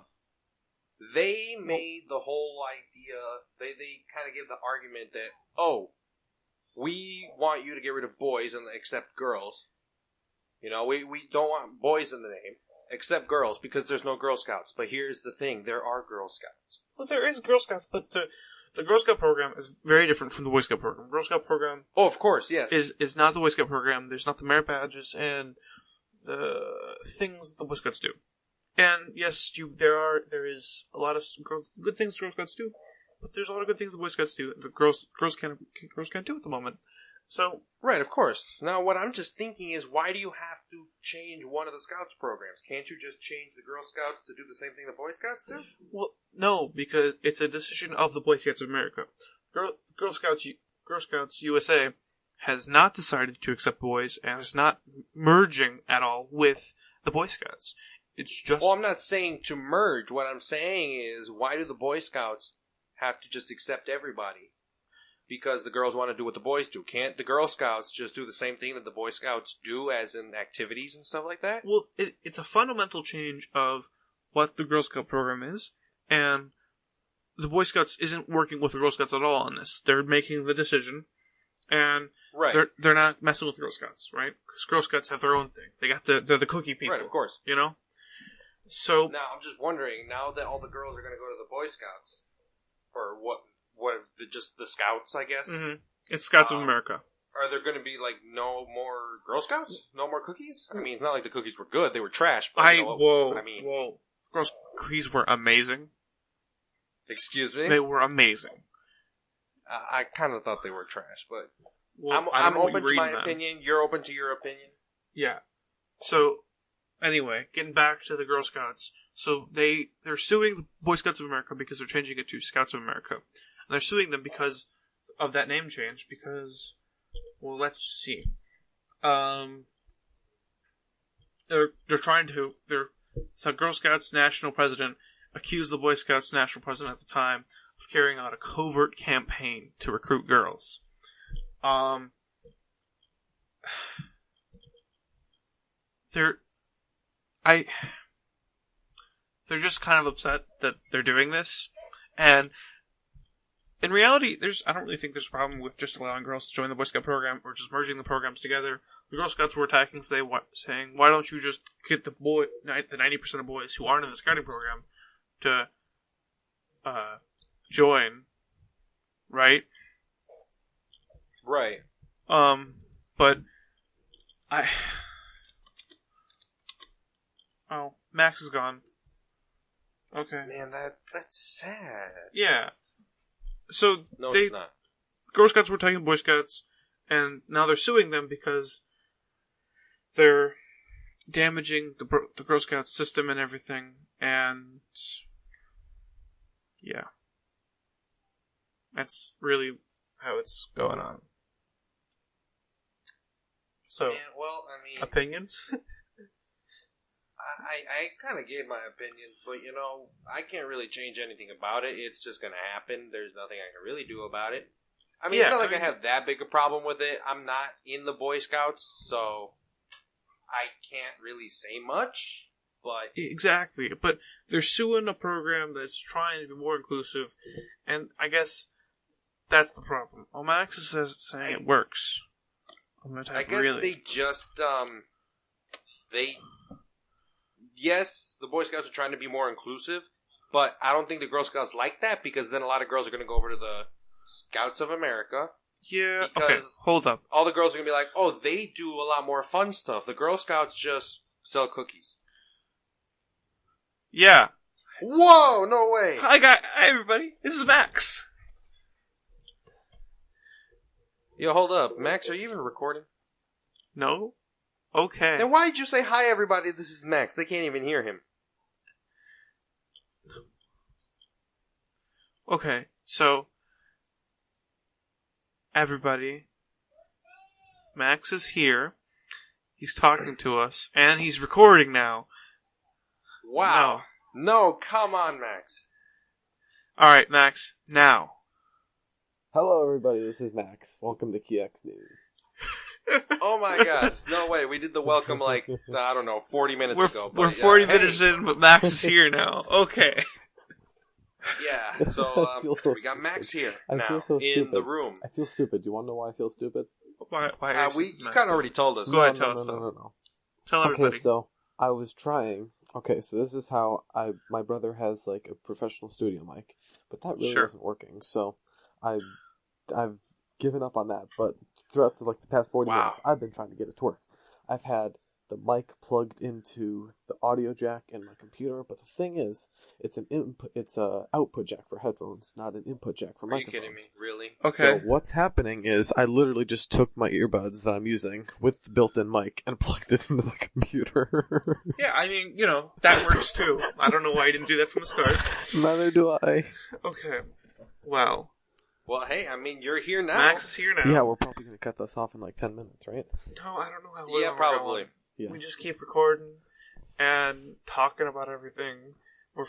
they made the whole idea, they kind of gave the argument that, oh, we want you to get rid of boys and accept girls. You know, we don't want boys in the name, except girls, because there's no Girl Scouts. But here's the thing, there are Girl Scouts. Well, there is Girl Scouts, but the Girl Scout program is very different from the Boy Scout program. Girl Scout program... Oh, of course, yes. Is not the Boy Scout program. There's not the merit badges and the things the Boy Scouts do. And yes, there is a lot of good things Girl Scouts do, but there's a lot of good things the Boy Scouts do that girls can't do at the moment. So right, of course. Now, what I'm just thinking is, why do you have to change one of the Scouts programs? Can't you just change the Girl Scouts to do the same thing the Boy Scouts do? Well, no, because it's a decision of the Boy Scouts of America. Girl Scouts USA has not decided to accept boys and is not merging at all with the Boy Scouts. It's just... Well, I'm not saying to merge. What I'm saying is, why do the Boy Scouts have to just accept everybody? Because the girls want to do what the boys do. Can't the Girl Scouts just do the same thing that the Boy Scouts do, as in activities and stuff like that? Well, it's a fundamental change of what the Girl Scout program is, and the Boy Scouts isn't working with the Girl Scouts at all on this. They're making the decision, and right. they're not messing with the Girl Scouts, right? Because Girl Scouts have their own thing. They're the cookie people. Right, of course. You know? So... Now, I'm just wondering, now that all the girls are going to go to the Boy Scouts, or what just the Scouts, I guess? Mm-hmm. It's Scouts of America. Are there going to be, like, no more Girl Scouts? No more cookies? I mean, it's not like the cookies were good. They were trash. But whoa. Girl cookies were amazing. Excuse me? They were amazing. I kind of thought they were trash, but... Well, I'm open to my opinion. You're open to your opinion? Yeah. So, anyway, getting back to the Girl Scouts. So, they're suing the Boy Scouts of America because they're changing it to Scouts of America. And they're suing them because of that name change, because... Well, let's see. They're trying to... The Girl Scouts national president accused the Boy Scouts national president at the time of carrying out a covert campaign to recruit girls. They're just kind of upset that they're doing this, and in reality, I don't really think there's a problem with just allowing girls to join the Boy Scout program or just merging the programs together. The Girl Scouts were attacking, saying, "Why don't you just get the 90% of boys who aren't in the scouting program to join?" Right? Right. But oh, Max is gone. Okay. Man, that's sad. Yeah. So no, it's not. Girl Scouts were attacking Boy Scouts, and now they're suing them because they're damaging the Girl Scout system and everything, and yeah. That's really how it's going on. So, man, well, I mean... Opinions? I kind of gave my opinion, but, I can't really change anything about it. It's just going to happen. There's nothing I can really do about it. I mean, it's not like I have that big a problem with it. I'm not in the Boy Scouts, so I can't really say much, but... Exactly, but they're suing a program that's trying to be more inclusive, and I guess that's the problem. Well, Max is saying it works. I guess they just, yes, the Boy Scouts are trying to be more inclusive, but I don't think the Girl Scouts like that, because then a lot of girls are going to go over to the Scouts of America. Yeah, okay, hold up. All the girls are going to be like, oh, they do a lot more fun stuff. The Girl Scouts just sell cookies. Yeah. Whoa, no way. Hi everybody, this is Max. Yo, hold up. Max, are you even recording? No? Okay. Then why did you say, hi everybody, this is Max? They can't even hear him. Okay, so... Everybody, Max is here. He's talking to us, and he's recording now. Wow. No, come on, Max. Alright, Max, now. Hello, everybody. This is Max. Welcome to KeYeX News. Oh my gosh. No way. We did the welcome 40 minutes ago. We're 40 minutes in, but Max is here now. Okay. Yeah, so, I feel so we got stupid. Max here I now feel so in stupid. the room. I feel stupid. Do you want to know why I feel stupid? Why You kind of already told us. Go ahead, tell us. No. Tell everybody. Okay, so I was trying. Okay, so this is how my brother has like a professional studio mic, but that really Sure. wasn't working. So I've given up on that. But throughout the past 40 minutes, I've been trying to get it to work. I've had the mic plugged into the audio jack in my computer, but the thing is, it's a output jack for headphones, not an input jack for Are you microphones. kidding me? Really? Okay. So what's happening is I literally just took my earbuds that I'm using with the built-in mic and plugged it into the computer. Yeah, I mean, that works too. I don't know why you didn't do that from the start. Neither do I. Okay. Wow. Well, hey, I mean, you're here now. Max is here now. Yeah, we're probably going to cut this off in like 10 minutes, right? No, I don't know how. Yeah, long probably. we're going. Yeah. We just keep recording and talking about everything. We're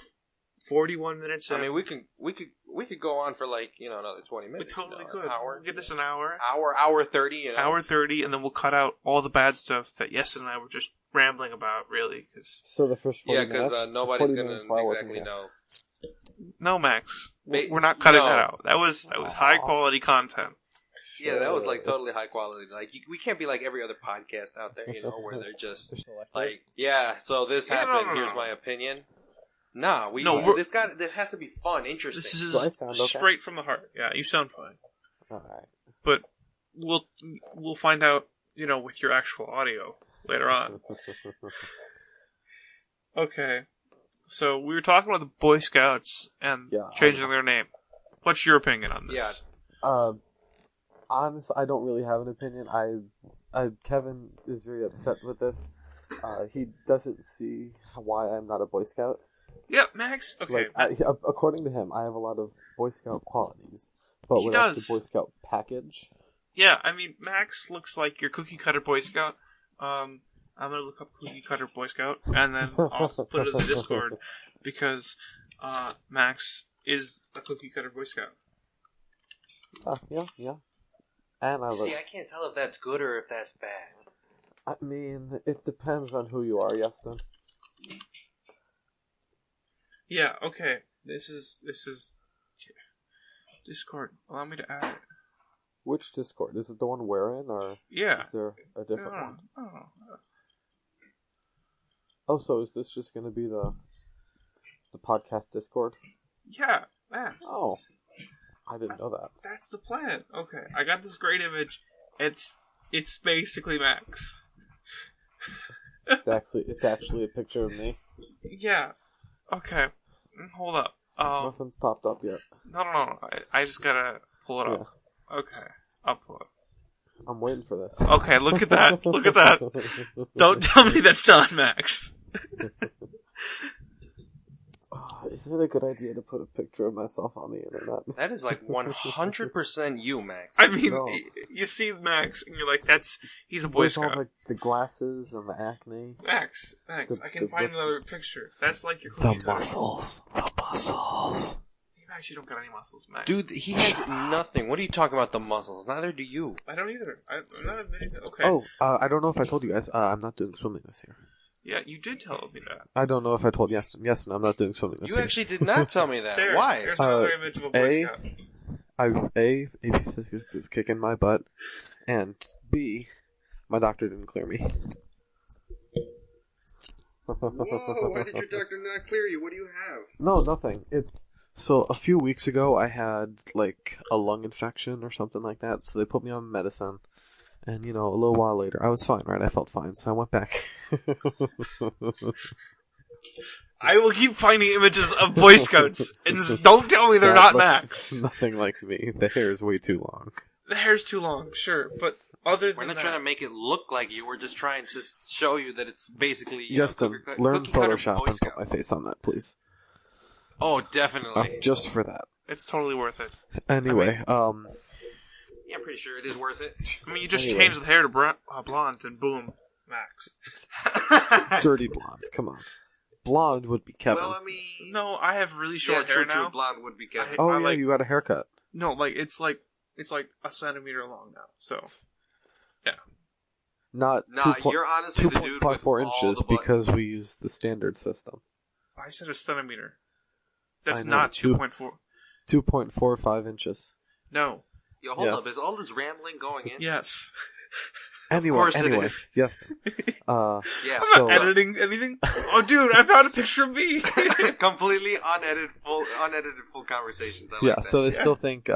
41 minutes in. I mean, we could go on for like another 20 We minutes. totally an could. hour. We'll get this an hour. Hour 30. Hour 30, and then we'll cut out all the bad stuff that Yes and I were just rambling about, really. So the first 40 Yeah, because minutes, nobody's 40 gonna minutes while I wasn't exactly here. know. No, Max. Ba- We're not cutting no. that out. That was high quality content. Yeah, that was like totally high quality. Like we can't be like every other podcast out there, where they're just They're selective. like, yeah. So this Yeah, happened. no. Here's my opinion. Nah, this has to be fun, interesting. This Do I is sound okay? straight from the heart. Yeah, you sound fine. Alright. But we'll find out, with your actual audio later on. Okay. So we were talking about the Boy Scouts and changing their name. What's your opinion on this? Yeah. Honestly, I don't really have an opinion. Kevin is very upset with this. He doesn't see why I'm not a Boy Scout. Yeah, Max. Okay. According to him, I have a lot of Boy Scout qualities, but He without does. the Boy Scout package. Yeah, I mean, Max looks like your cookie cutter Boy Scout. I'm gonna look up cookie cutter Boy Scout and then also put it in the Discord because Max is a cookie cutter Boy Scout. Yeah. And I look. See, I can't tell if that's good or if that's bad. I mean, it depends on who you are, Yeston. Yeah. Okay. This is Discord. Allow me to add it. Which Discord? Is it the one we're in, or Yeah. is there a different one? I don't know. Oh, so is this just going to be the podcast Discord? Yeah, Max. Oh, I didn't know that. That's the plan. Okay, I got this great image. It's basically Max. It's actually a picture of me. Yeah. Okay. Hold up. Nothing's popped up yet. No. I just gotta pull it up. Yeah. Okay. I'll pull it. I'm waiting for this. Okay, look at that. Look at that. Don't tell me that's not Max. Isn't it a good idea to put a picture of myself on the internet? That is like 100% you, Max. I mean, No. you see Max, and you're like, he's a Boy With all Scout. the glasses and the acne. Max, I can find another picture. That's like your cookie cutter. The muscles. Max, you don't got any muscles, Max. Dude, he has nothing. What are you talking about, the muscles? Neither do you. I don't either. I'm not admitting that. Okay. Oh, I don't know if I told you guys. I'm not doing swimming this year. Yeah, you did tell me that. I don't know if I told Yeston. Yeston, I'm not doing swimming this You year. actually did not tell me that. There, Why? There's another image of a Boy Scout. A is kicking my butt, and B, my doctor didn't clear me. Whoa, why did your doctor not clear you? What do you have? No, nothing. So a few weeks ago I had like a lung infection or something like that, so they put me on medicine. And, a little while later, I was fine, right? I felt fine, so I went back. I will keep finding images of Boy Scouts, and don't tell me they're That not looks Max. Nothing like me. The hair is way too long. The hair's too long, sure, but other than We're not that, trying to make it look like you. We're just trying to show you that it's basically Yeston, learn cookie cutter Photoshop Boy and put Scout. my face on that, please. Oh, definitely. Just for that. it's totally worth it. Anyway, Yeah, I'm pretty sure it is worth it. I mean, you just Anyway. change the hair to blonde, and boom, Max. dirty blonde. Come on. Blonde would be Kevin. Well, I mean... No, I have really short hair now. Blonde would be Kevin. Oh, I yeah, like- you got a haircut. No, it's like a centimeter long now. So Not Nah, you're honestly the dude with 2.54 all inches the buttons. because we use the standard system. I said a centimeter. That's not 2.4. 2.45 inches. No. Yo, hold up. Is all this rambling going in? Yes. Anyway, yes. Yeah. I'm not editing anything. Oh, dude, I found a picture of me. Completely unedited full conversations. I like that. So they still think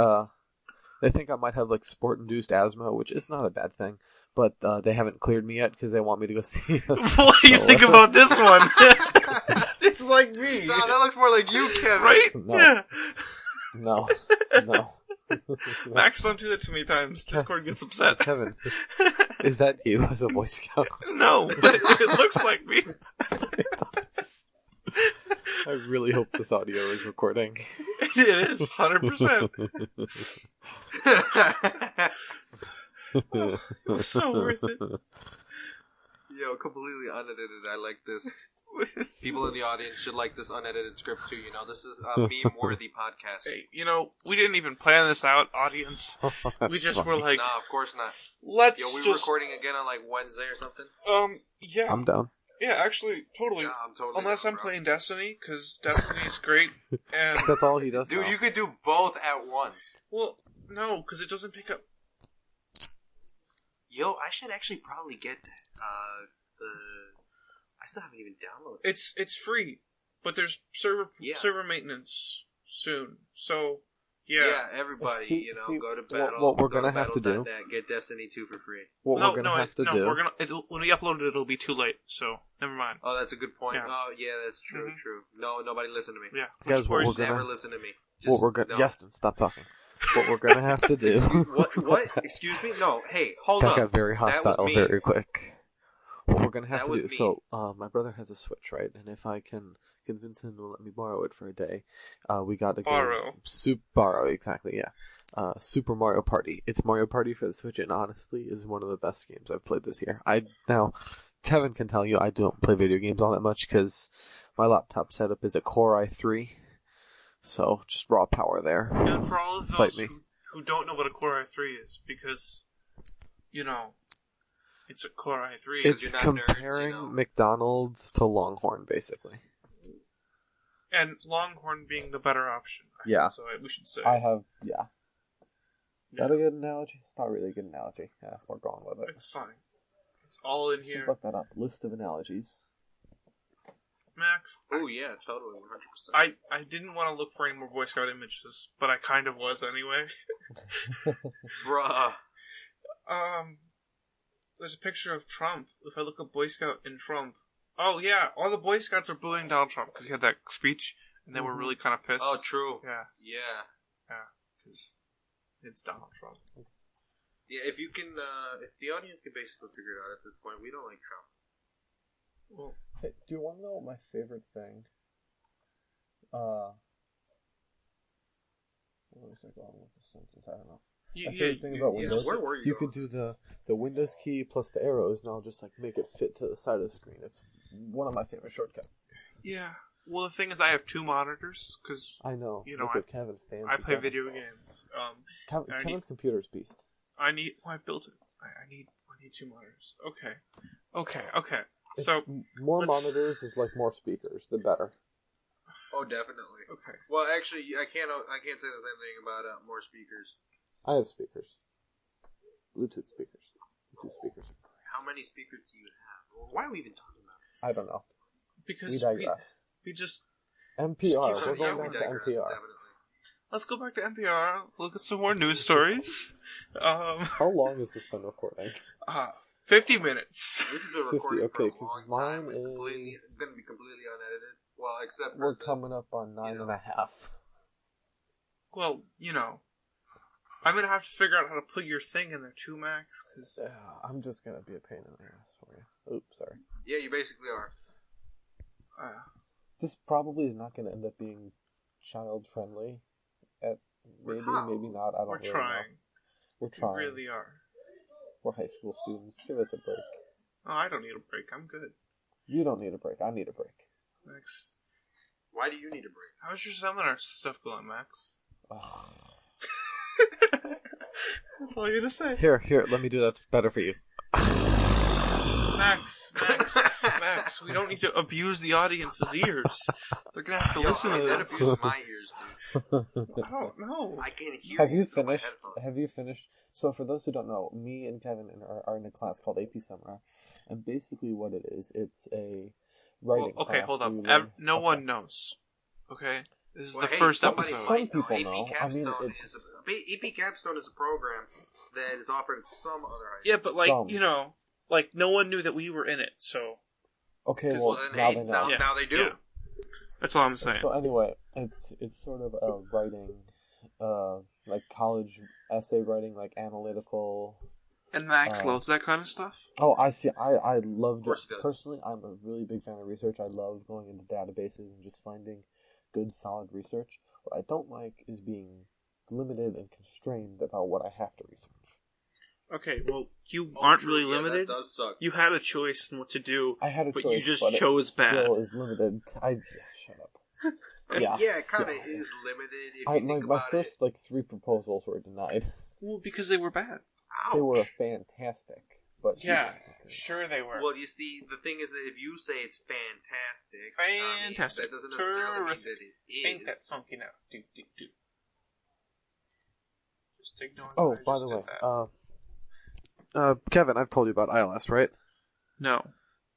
they think I might have like sport-induced asthma, which is not a bad thing. But they haven't cleared me yet because they want me to go see us. What do you think about this one? It's like me. No, that looks more like you, Kevin. Right? No. Yeah. No. Max, don't do that too many times. Discord gets upset. Kevin, is that you as a Boy Scout? No, but it looks like me. I really hope this audio is recording. It is, 100%. It was so worth it. Yo, completely unedited. I like this. People in the audience should like this unedited script too. You know, this is a meme-worthy podcast. Hey, we didn't even plan this out, audience. We just were like, no, of course not. Let's Yo, we just recording again on like Wednesday or something. Yeah, I'm down. Yeah, actually, totally. Yeah, I'm totally. Unless down, I'm bro. playing Destiny, because Destiny's great, and That's all he does. Dude, now. you could do both at once. well, no, because it doesn't pick up. Yo, I should actually probably get that. I still haven't even downloaded it. It's free, but there's server maintenance soon. So yeah, everybody, go to battle. What we're gonna have to do? Get Destiny 2 for free. What we're gonna have to do? When we upload it, it'll be too late. So never mind. Oh, that's a good point. Yeah. Oh, yeah, that's true. Mm-hmm. True. No, nobody listen to me. Yeah, Guys, what we're gonna Never listen to me. Yeston, stop talking. What we're gonna have to do? What? Excuse me? No. Hey, hold that up. got very hostile very quick. What we're gonna have to do? Me. So, my brother has a Switch, right? And if I can convince him to let me borrow it for a day, we got to borrow exactly. Yeah. Super Mario Party. It's Mario Party for the Switch, and honestly, is one of the best games I've played this year. Now, Kevin can tell you I don't play video games all that much because my laptop setup is a Core i3, so just raw power there. And for all of those who don't know what a Core i3 is, because it's a Core i3. It's comparing nerds, McDonald's to Longhorn, basically. And Longhorn being the better option. Yeah. So we should say. Is that a good analogy? It's not really a good analogy. Yeah, we're going with it. It's fine. It's all in here. Look that up. List of analogies. Max? Oh, yeah, totally, 100%. I didn't want to look for any more Boy Scout images, but I kind of was anyway. Bruh. There's a picture of Trump. If I look up Boy Scout in Trump. Oh, yeah, all the Boy Scouts are booing Donald Trump because he had that speech, and they were really kind of pissed. Oh, true. Yeah. Yeah. Because it's Donald Trump. Yeah, if you can, if the audience can basically figure it out at this point, we don't like Trump. Well, hey, do you want to know what my favorite thing? What was I going with this sentence? I don't know. My favorite thing about Windows, where were you could do the Windows key plus the arrows, and I'll just make it fit to the side of the screen. It's one of my favorite shortcuts. Yeah. Well, the thing is, I have two monitors because I know. Look at Kevin, fancy. I play video games. Kevin's computer's beast. I built it. I need two monitors. Okay. So more monitors is like more speakers. The better. Oh, definitely. Okay. Well, actually, I can't say the same thing about more speakers. I have speakers. Bluetooth speakers. How many speakers do you have? Why are we even talking about this? I don't know. Because we digress. We just NPR. We're going back to NPR. Definitely. Let's go back to NPR. Look at some more news stories. How long has this been recording? 50 minutes. This has been recording for a because long mine time. It's going to be completely unedited. Well, except for we're coming up on 9.5. Well, I'm going to have to figure out how to put your thing in there too, Max, because I'm just going to be a pain in the ass for you. Oops, sorry. Yeah, you basically are. This probably is not going to end up being child-friendly. Maybe not. I don't really know. We're trying. We really are. We're high school students. Give us a break. Oh, I don't need a break. I'm good. You don't need a break. I need a break. Max. Why do you need a break? How's your seminar stuff going, Max? That's all you're gonna say. Here, let me do that better for you. Max, we don't need to abuse the audience's ears. They're gonna have to listen to that this. abuses my ears, dude. I don't know. I can hear Have you through my finished? headphones. Have you finished? So for those who don't know, me and Kevin are in a class called AP Seminar, and basically what it is, it's a writing Well, okay, class. hold where up. you learn- No one knows. Okay? This is the Hey, first somebody episode. Some might know. people know. AP I mean, Capstone it's- AP Capstone is a program that is offered at some other high Yeah, schools. but like, Some. you know, like no one knew that we were in it, so Okay, Well, well then, now hey, they know. Yeah. now they do. Yeah. That's all I'm saying. So anyway, it's sort of a writing, like college essay writing, like analytical. And Max loves that kind of stuff. Oh, I see. I loved Of course it. he does. Personally, I'm a really big fan of research. I love going into databases and just finding good, solid research. What I don't like is being limited and constrained about what I have to research. Okay, well, you Oh, aren't true, really yeah, limited. That does suck. You had a choice in what to do. I had a But choice, you just but chose it bad. still is limited. Shut up. Yeah, it kind of yeah. is limited if you think My about first 3 proposals were denied. Well, because they were bad. it. Ouch. They were fantastic, but Yeah, sure they were. Well, you see, the thing is that if you say it's fantastic, I mean, Fantastic. that doesn't necessarily mean Terrific. that it Ain't that is. funky now? Do. Just ignore Oh, that I by just the did way, that. Kevin, I've told you about ILS, right? No.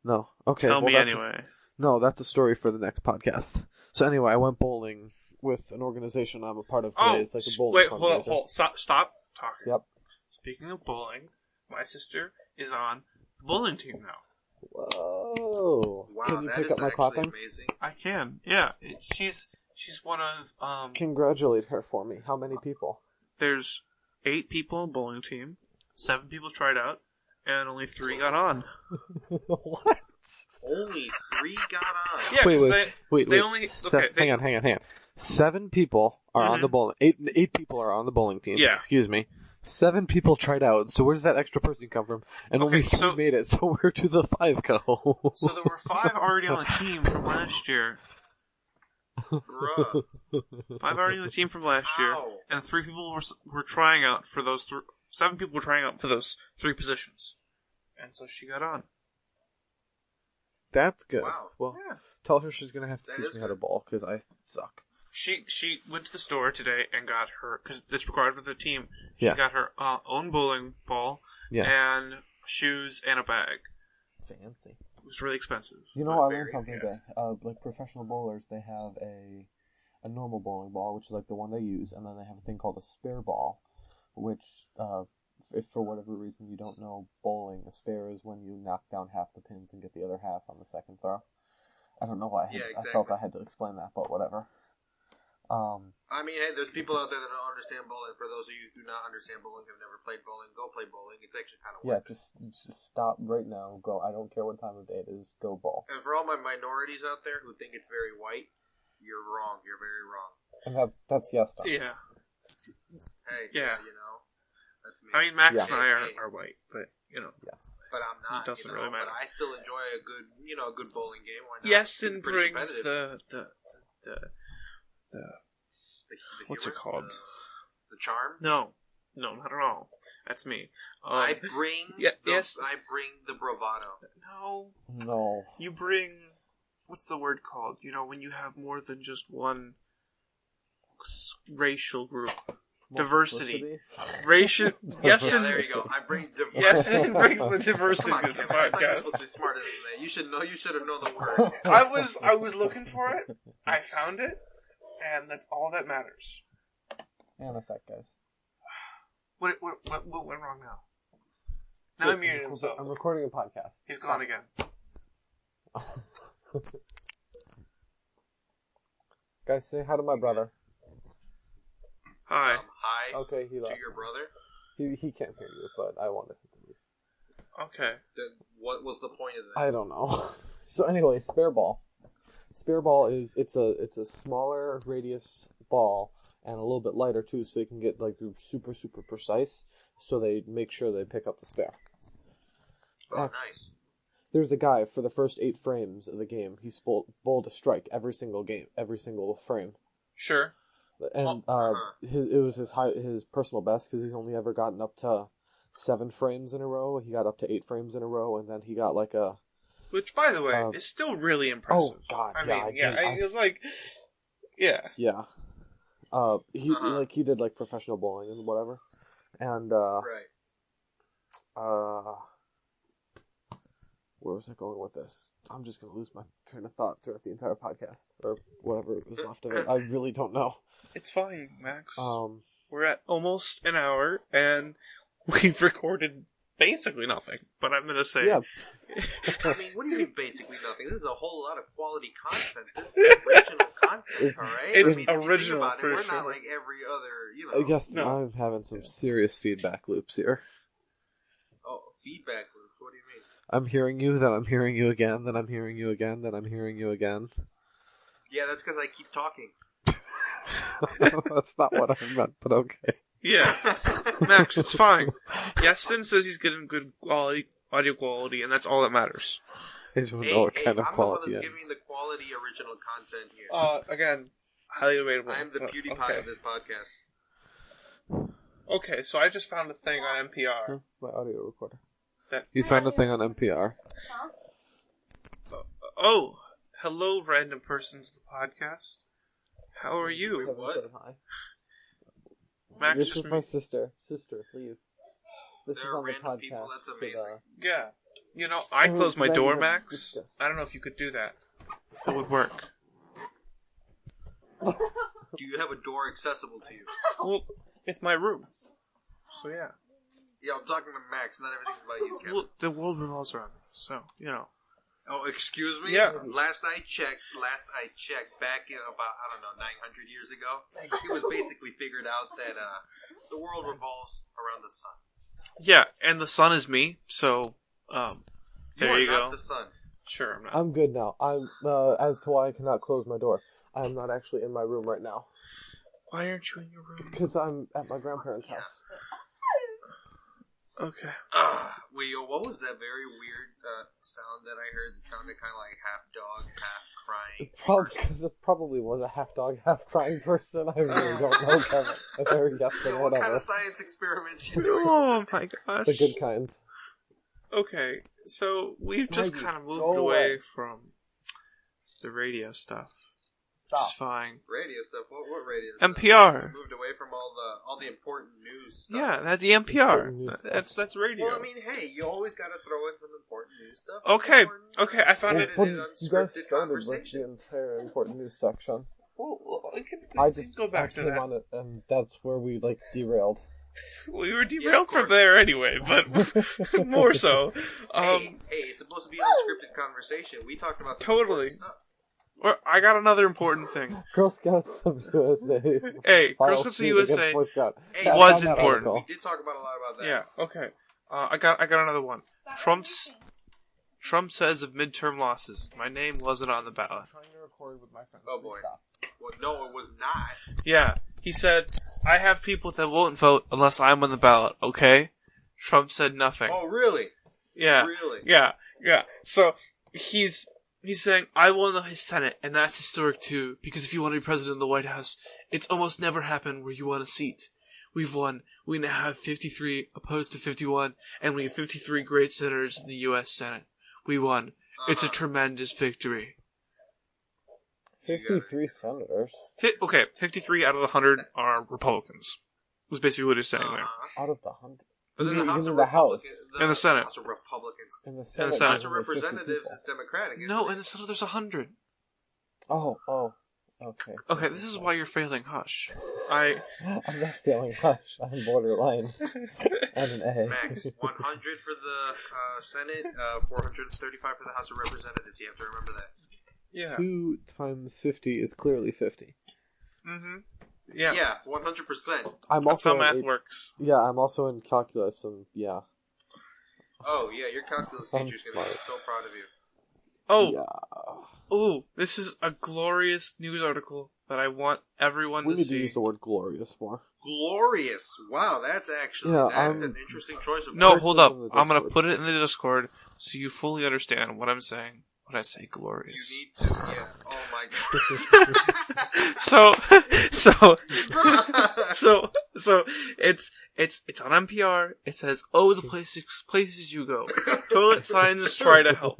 No. Okay. Tell me that's anyway. No, that's a story for the next podcast. So anyway, I went bowling with an organization I'm a part of today. Oh, It's like a bowling wait, fundraiser. hold. Stop talking. Yep. Speaking of bowling, my sister is on the bowling team now. Whoa! Wow, Can you that pick is up my actually clapping? amazing. I can. Yeah, she's one of Congratulate her for me. How many people? There's 8 people on the bowling team. 7 people tried out, and only 3 got on. What? Only 3 got on. Yeah, Wait, because wait. they only Hang on. 7 people are on the bowling. 8 people are on the bowling team. Yeah. Excuse me. 7 people tried out. So where does that extra person come from? And only 3 made it. So where do the 5 go? So there were 5 already on the team from last year. Bruh. 5 already on the team from last year, How? and 3 people were trying out for those. 7 people were trying out for those 3 positions, and so she got on. That's good. Wow. Well, Yeah. tell her she's gonna have to That teach is me how to good. bowl because I suck. She went to the store today and got her, because it's required for the team. She Yeah. got her own bowling ball and shoes and a bag. Fancy. It was really expensive. You know, but I very learned something good. today. Like professional bowlers, they have a normal bowling ball, which is like the one they use, and then they have a thing called a spare ball, which, if for whatever reason you don't know bowling, a spare is when you knock down half the pins and get the other half on the second throw. I don't know why I felt I had to explain that, but whatever. I mean, hey, there's people out there that don't understand bowling. For those of you who do not understand bowling, have never played bowling, go play bowling. It's actually kind of Yeah, worth it. just stop right now. Go. I don't care what time of day it is. Go bowl. And for all my minorities out there who think it's very white, you're wrong. You're very wrong. And that's yes time. Yeah. Hey, Yeah. you know, that's me. I mean, Max Yeah. and I Hey. are white, but, you know. But I'm not. It doesn't you know, really matter. But I still enjoy a good bowling game. Why not? Yes, It's and pretty brings competitive. the The what's it humor? called? The charm. No, not at all. That's me. I bring. yes. I bring the bravado. No. You bring, what's the word called? You know, when you have more than just one racial group. Diversity. Racial. Yes, Yeah, and there you go. I bring diversity. yes, it brings the diversity Come on, to the Kevin. I thought you were podcast. supposed to be smarter than that. You should know. You should have known the word. I was looking for it. I found it, and that's all that matters. And a sec, guys. What went wrong now? Now he muted himself. I'm recording a podcast. He's gone again. Guys, say hi to my brother. Hi. Hi Okay, he to left. your brother. He can't hear you, but I wanted him to leave. Okay. Then what was the point of that? I don't know. So anyway, spare ball. Spare ball is it's a smaller radius ball and a little bit lighter too, so you can get like super precise. So they make sure they pick up the spare. Oh, nice. There's a guy for the first 8 frames of the game. He bowled a strike every single frame. Sure. And it was his personal best because he's only ever gotten up to 7 frames in a row. He got up to 8 frames in a row, and then he got like a Which, by the way, is still really impressive. Oh God, it was like, yeah. He did like professional bowling and whatever, and right. Where was I going with this? I'm just gonna lose my train of thought throughout the entire podcast or whatever was left of it. I really don't know. It's fine, Max. We're at almost an hour, and we've recorded basically nothing. But I'm gonna say, yeah. I mean, what do you mean basically nothing? This is a whole lot of quality content. This is original content, all right? It's if original you think about for it, we're sure. not like every other, I guess I'm having some serious feedback loops here. Oh, feedback loops. What do you mean? I'm hearing you, then I'm hearing you again, then I'm hearing you again, then I'm hearing you again. Yeah, that's because I keep talking. That's not what I meant, but okay. Yeah. Max, it's fine. Yeston says he's getting good audio quality, and that's all that matters. I just want to know what kind of I'm quality. the one that's giving the quality original content here. Again, highly debatable. I'm the PewDiePie of this podcast. Okay, so I just found a thing on NPR. My audio recorder. That You found a thing on NPR. Oh, hello, random persons of the podcast. How are you? What? Hi. Max This just is my sister. Sister, leave. This There is are on the random podcast. people, that's for amazing. Yeah. You know, I Oh, closed my can I door, have Max. discuss? I don't know if you could do that. It would work. Do you have a door accessible to you? Well, it's my room. So, yeah. Yeah, I'm talking to Max. Not everything's about you, Kevin. Well, the world revolves around me, so, you know. Oh, excuse me? Yeah. Last I checked, back in about, 900 years ago, it was basically figured out that the world revolves around the sun. Yeah, and the sun is me, so, there you are not go. the sun. Sure, I'm not. I'm good now. I'm as to why I cannot close my door. I am not actually in my room right now Why aren't you in your room? because I'm at my grandparents' house. Okay. Wait, yo, what was that very weird sound that I heard? That sounded kind of like half dog, half crying. Because it probably was a half dog, half crying person. I really don't know, Kevin. I very guess, but What whatever. kind of science experiments you doing? Oh my gosh. The good kind. Okay, so we've just Maggie, kind of moved go away away. from the radio stuff. Stop. Which is fine. Radio stuff. What radio stuff? NPR. We moved away from all the important news stuff. Yeah, that's the NPR. News stuff. That's radio. Well, I mean, hey, you always got to throw in some important news stuff. Okay, Important- okay, I found Well, it. but an you guys unscripted started with conversation. the entire important news section. Well, I just go back to came that. on it, and that's where we derailed. We were Yeah, derailed of from course. there anyway, but more so. Hey, it's supposed to be an unscripted conversation. We talked about some Totally. important stuff. I got another important thing. Girl Scouts of USA. Hey, File Girl Scouts of suit USA against Boy Scout. Hey, I was found that important. article. We did talk about a lot about that. Yeah. Okay. I got another one. Trump says of midterm losses, my name wasn't on the ballot. Trying to record with my friends. Oh boy. Well, no, it was not. Yeah, he said, I have people that won't vote unless I'm on the ballot, okay? Trump said nothing. Oh, really? Yeah, Really? yeah. So, he's saying, I won the Senate, and that's historic too, because if you want to be president of the White House, it's almost never happened where you won a seat. We've won. We now have 53 opposed to 51, and we have 53 great senators in the U.S. Senate. We won. It's a tremendous victory. 53 senators. Okay, 53 out of the 100 are Republicans. Was basically what he's saying there. Out of the 100. But then You the mean House of the House. Republicans, In the Senate. House of Republicans. In the Senate. Senate. House of there's only 50 Representatives people. is Democratic. isn't No, it? in the Senate there's 100. Oh. Okay. Okay, this is why you're failing Hush. I'm not feeling hush. I'm borderline. And an A. Max, 100 for the Senate, 435 for the House of Representatives. You have to remember that. Yeah. 2 times 50 is clearly 50. Mm-hmm. Yeah. Yeah, 100%. I'm That's also how math in, works. Yeah, I'm also in calculus, and yeah. Oh, yeah, your calculus I'm teacher's going to be smart. so proud of you. Oh, Yeah. ooh, this is a glorious news article that I want everyone We to need to see. use the word glorious more. Glorious. Wow, that's actually Yeah, that's an interesting choice of No, words. hold First up. in the I'm gonna Discord. put it in the Discord so you fully understand what I'm saying when I say glorious. You need to, yeah. Oh my god. So it's on NPR. It says, "Oh, the places you go. Toilet signs try to help."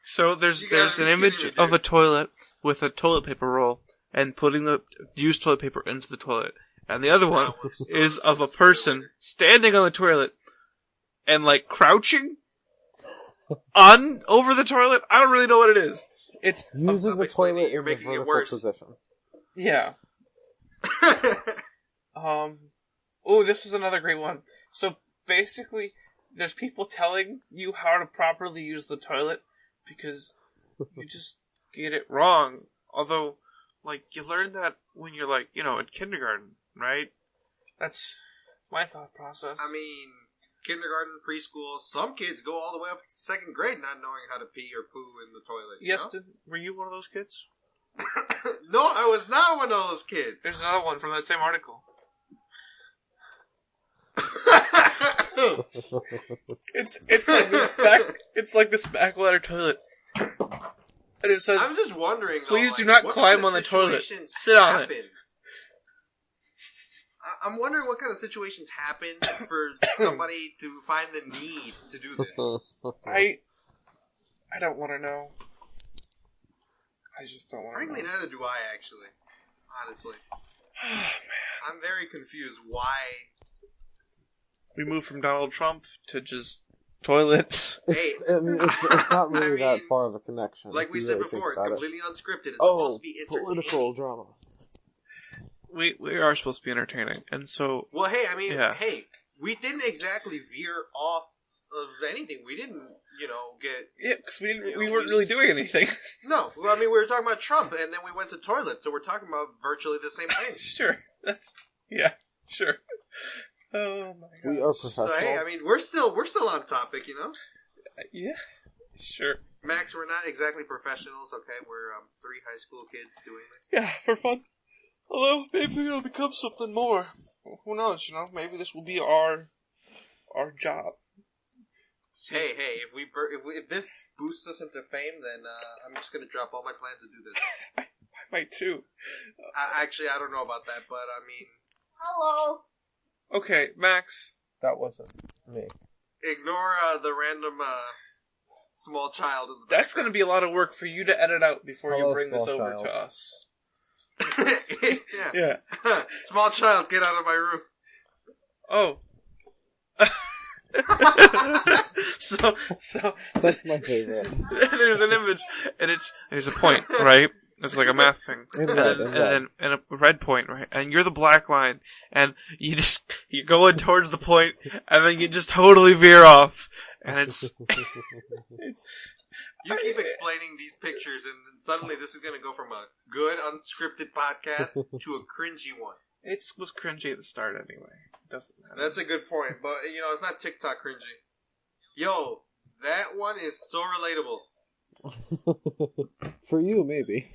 So there's You gotta an be image kidding me, of a dude. toilet with a toilet paper roll and putting the used toilet paper into the toilet. And the other one is of a person standing on the toilet and like crouching over the toilet. I don't really know what it is. It's using the toilet you're in the making it vertical worse. position. yeah. Oh, this is another great one. So basically, there's people telling you how to properly use the toilet because you just get it wrong. Although, like, you learn that when you're like, in kindergarten, right? That's my thought process. I mean, kindergarten, preschool, some kids go all the way up to 2nd grade not knowing how to pee or poo in the toilet. Yes, were you one of those kids? No, I was not one of those kids. There's another one from that same article. It's like this backwater toilet, and it says, I'm just wondering. "Please though, do like, not what climb kind on of the toilet. situations Sit on happen? it." I'm wondering what kind of situations happen for somebody to find the need to do this. I don't want to know. I just don't want to know. Frankly, neither do I, actually. Honestly. I'm very confused why... We moved from Donald Trump to just toilets. Hey, it's not really I that mean, far of a connection. like if we you said really think before, about it. completely unscripted. It's supposed to be entertaining. Political drama. We are supposed to be entertaining, and so... Well, hey, I mean, Yeah. hey, we didn't exactly veer off of anything. We didn't, get... Yeah, because we weren't really doing anything. No, well, I mean, we were talking about Trump, and then we went to toilets, so we're talking about virtually the same thing. Sure, sure. Oh my god. We are professionals. So hey, I mean, we're still on topic, Yeah, sure. Max, we're not exactly professionals, okay? We're 3 high school kids doing this. Yeah, for fun. Although, maybe it'll become something more. Who knows, Maybe this will be our job. Hey, if this boosts us into fame, then I'm just gonna drop all my plans to do this. I might too. Actually, I don't know about that, but I mean... Hello. Okay, Max. That wasn't me. Ignore the random small child in the That's going to be a lot of work for you to edit out before Hello, you bring this small over child. to us. Yeah. Yeah. Small child, get out of my room. Oh. so That's my favorite. there's an image, and there's a point, right? It's like a math thing, And a red point, right? And you're the black line, and you're going towards the point, and then you just totally veer off, and it's You keep explaining these pictures, and then suddenly this is going to go from a good, unscripted podcast to a cringy one. it was cringy at the start anyway. It doesn't matter. That's a good point, but, it's not TikTok cringy. Yo, that one is so relatable. For you, maybe.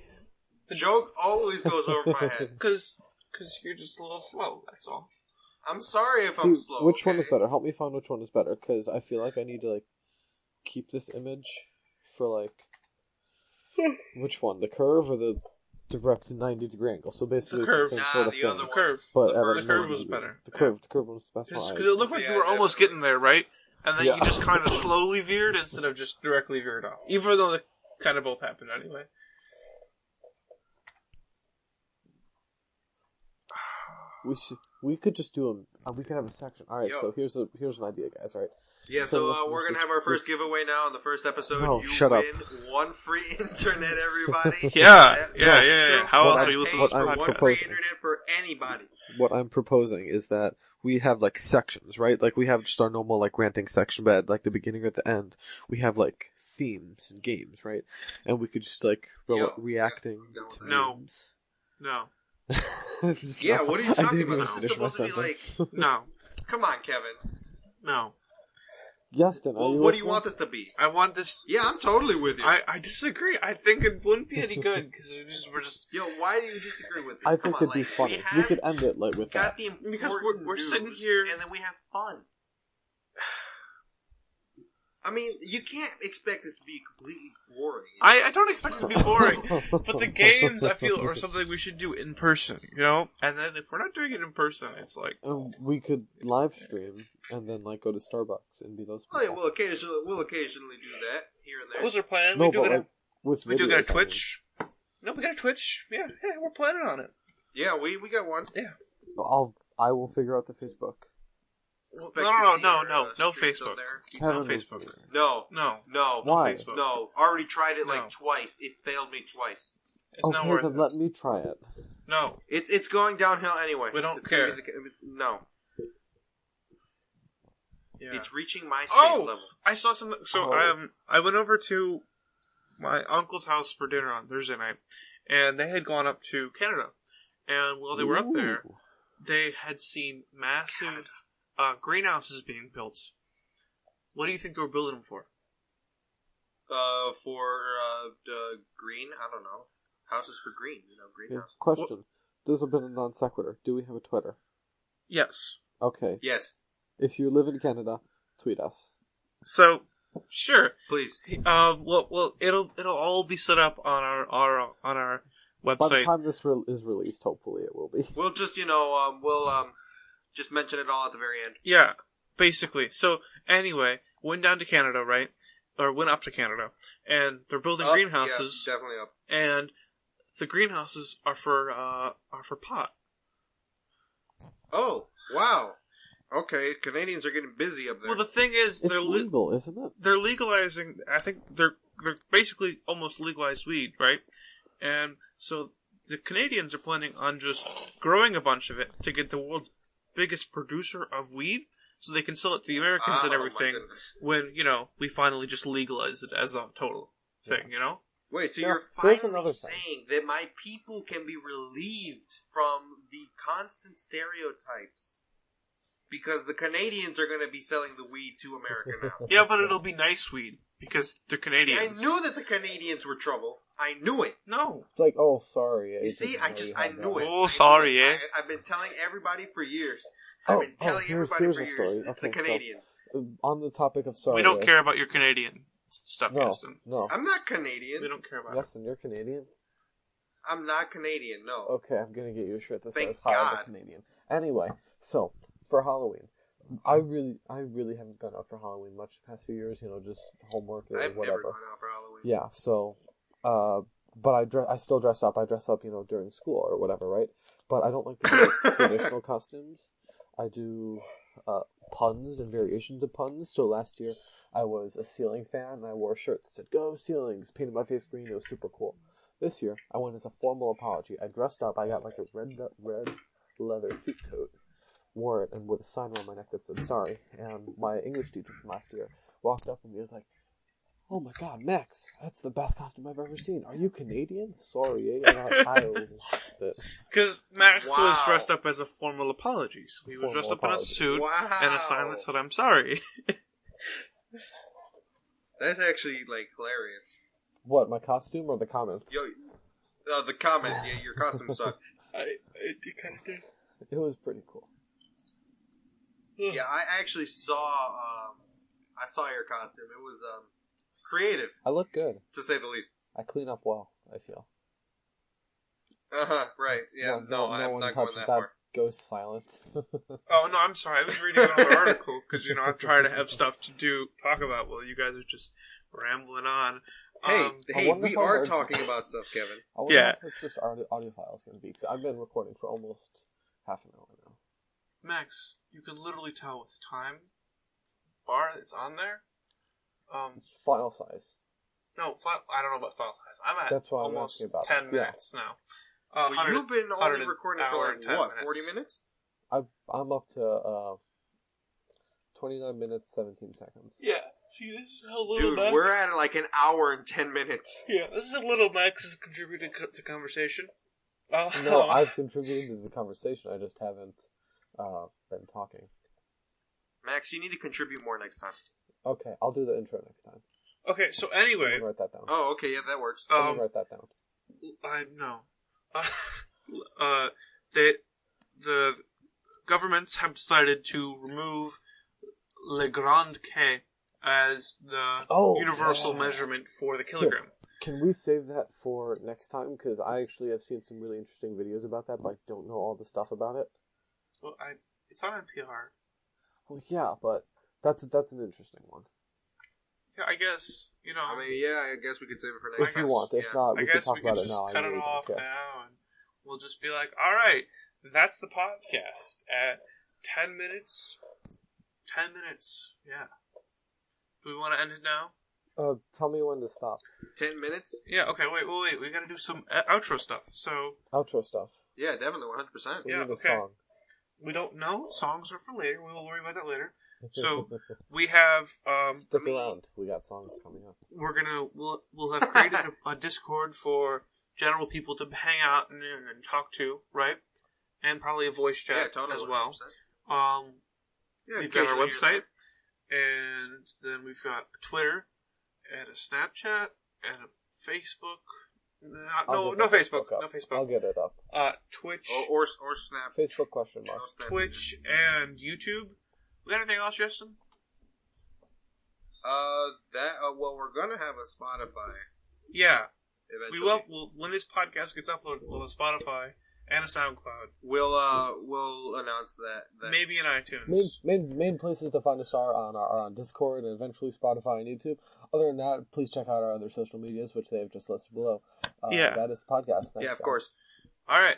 The joke always goes over my head. Because you're just a little slow. That's all. I'm sorry if See, I'm slow. which one okay? is better? Help me find which one is better, because I feel like I need to keep this image for which one, the curve or the direct 90-degree angle? So basically, The curve. it's the same sort of the thing. other The one. curve. But The at first a curve 90 was degree. better. The curve was the best Because one. it looked like Yeah, you were almost getting there, right? And then Yeah. you just kind of slowly veered instead of just directly veered off. Even though they kind of both happened anyway. We could just do we could have a section. All right, Yo. so here's an idea, guys. All right. Yeah, So so listen, we're going to just- have our first just- giveaway now on the first episode. No, you shut up. win one free internet, everybody. Yeah. That's true. How What else I'm- are you listening what to this I'm one podcast? free proposing. internet for anybody. What I'm proposing is that we have sections, right? We have just our normal ranting section, but at the beginning or at the end, we have themes and games, right? And we could just reacting to No. memes. No. Yeah, what are you I talking didn't about? even This is finish my supposed to be sentence. No. Come on, Kevin. No. Justin, are Well, you what do you listening? want this to be? I want this... Yeah, I'm totally with you. I disagree. I think it wouldn't be any good, because we're just... Yo, why do you disagree with this? I Come think on, it'd be funny. We could end it with got that. the important Because we're sitting news, here- and then we have fun. I mean, you can't expect this to be completely boring. I don't expect it to be boring, but the games, I feel, are something we should do in person, And then if we're not doing it in person, it's like... We could live stream and then go to Starbucks and be those Oh, yeah, people. we'll occasionally do that. here and there. Those are planned. No, we do but get like, with we do get a videos, I mean. Twitch. No, we got a Twitch. Yeah, we're planning on it. Yeah, we got one. Yeah. I will figure out the Facebook. No Facebook. Heaven No Facebook. No. Why? Facebook. No. Already tried it No. like twice. It failed me twice. It's not Okay, worth then it. let me try it. No. It's going downhill anyway. We don't It's gonna care. be no. Yeah. It's reaching MySpace Oh! level. I saw something. So I went over to my uncle's house for dinner on Thursday night, and they had gone up to Canada. And while they were up there, Ooh. they had seen massive greenhouses being built. What do you think they were building them for? For green, I don't know. Houses for green, Yeah, greenhouse. question. This is a bit of non sequitur. Do we have a Twitter? Yes. Okay. Yes, If you live in Canada, tweet us. So, sure. please. Well, it'll all be set up on our By the website. time this is released, hopefully it will be. We'll just, we'll just mention it all at the very end. Yeah, basically. So anyway, went down to Canada, right? Or went up to Canada, and they're building Up, greenhouses. Yeah, definitely up. And the greenhouses are for pot. Oh, wow. Okay, Canadians are getting busy up there. Well, the thing is, It's legal, isn't it? they're legalizing. I think they're basically almost legalized weed, right? And so the Canadians are planning on just growing a bunch of it to get the world's biggest producer of weed, so they can sell it to the Americans and my everything. goodness. When we finally just legalize it as a total thing, Wait, so Now, you're there's finally another thing. saying that my people can be relieved from the constant stereotypes because the Canadians are going to be selling the weed to America now. Yeah, but it'll be nice weed because they're See, Canadians. I knew that the Canadians were trouble. I knew it. No. It's like, oh, sorry. You see, I knew it. Oh, I sorry, knew it. eh? I've been telling everybody for years. Oh, I've been telling here's everybody for a years. story. It's the Okay, so- Canadians. On the topic of sorry. We don't care about your Canadian stuff, No, Gaston. no. I'm not Canadian. We don't care about it. Justin, you're Canadian? I'm not Canadian, no. Okay, I'm gonna get you a shirt that Thank says "Hi, I'm God. a Canadian." Anyway, so for Halloween, I really haven't gone out for Halloween much the past few years. Just homework or I've whatever. never gone out for Halloween. Yeah, so, but I still dress up. I dress up, during school or whatever, right? But I don't like to do traditional costumes. I do puns and variations of puns. So last year, I was a ceiling fan, and I wore a shirt that said "Go Ceilings," painted my face green. It was super cool. This year, I went as a formal apology. I dressed up. I got like a red leather suit coat, wore it, and with a sign around my neck that said "Sorry." And my English teacher from last year walked up to me and was like, "Oh my God, Max, that's the best costume I've ever seen. Are you Canadian?" Sorry, eh? And I lost it. Because Max was Wow. dressed up as a formal apology. So he was Formal dressed up in a apology. suit Wow. and a sign that said, "I'm sorry." That's actually, hilarious. What, my costume or the comment? Yo, the comment, yeah, your costume sucked. I kind of did. It was pretty cool. Yeah, I actually saw, your costume. It was, creative, I look good. to say the least. I clean up well, I feel. Uh-huh, right, yeah, no, I'm one not going touches that that far. ghost silent. Oh, no, I'm sorry. I was reading another article because, I'm trying to have stuff to talk about while you guys are just rambling on. Hey, I wonder we if I are heard- talking about stuff, Kevin. I wonder Yeah. if it's just audio files going to be, because I've been recording for almost half an hour now. Max, you can literally tell with the time bar that's on there. File size. No, I don't know about file size. I'm at That's what I'm almost asking about. 10 Yeah. minutes now. Well, 100 you've been only 100 recording hour for, and 10 what, minutes. 40 minutes? I'm up to 29 minutes, 17 seconds. Yeah. See, this is how little Dude, Max... we're at an hour and 10 minutes. Yeah, this is a little Max is contributing to conversation. No, I've contributed to the conversation. I just haven't been talking. Max, you need to contribute more next time. Okay, I'll do the intro next time. Okay, so anyway, Someone write that down. Oh, okay, yeah, that works. Someone write that down. The governments have decided to remove Le Grand K as the universal measurement for the kilogram. Yes. Can we save that for next time? Because I actually have seen some really interesting videos about that, but I don't know all the stuff about it. Well, it's on NPR. Well, yeah, but that's an interesting one. I guess, I mean, yeah, I guess we could save it for next If you want. If not, we can talk about it now. I guess we could just cut it off now, and we'll just be like, all right, that's the podcast at 10 minutes. 10 minutes, yeah. Do we want to end it now? Tell me when to stop. 10 minutes? Yeah, okay, wait. We gotta do some outro stuff, so... Outro stuff. Yeah, definitely, 100%. We yeah, need a okay. song. We don't know. Songs are for later. We will worry about that later. So, we have... Stick around. We got songs coming up. We'll have created a Discord for general people to hang out and talk to, right? And probably a voice chat as well. 100%. We've got our website, and then we've got Twitter, and a Snapchat, and a Facebook. No Facebook. No Facebook. I'll get it up. Twitch. Or Snap. Facebook question mark. Twitch and YouTube. We got anything else, Justin? Well, we're gonna have a Spotify. Yeah. Eventually. We will. When this podcast gets uploaded, we'll have Spotify and a SoundCloud. We'll announce that. Maybe in iTunes. Main places to find us are on Discord and eventually Spotify and YouTube. Other than that, please check out our other social medias, which they have just listed below. That is the podcast. Thanks, yeah, of course. All right.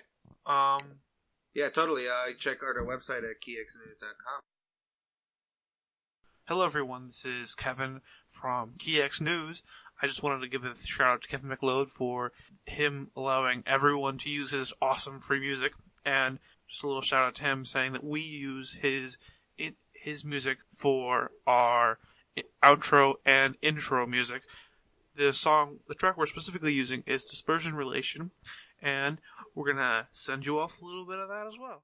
Yeah, totally. Check out our website at KeYeX.com. Hello, everyone. This is Kevin from KeYeX News. I just wanted to give a shout out to Kevin McLeod for him allowing everyone to use his awesome free music, and just a little shout out to him saying that we use his music for our outro and intro music. The track we're specifically using is Dispersion Relation, and we're gonna send you off a little bit of that as well.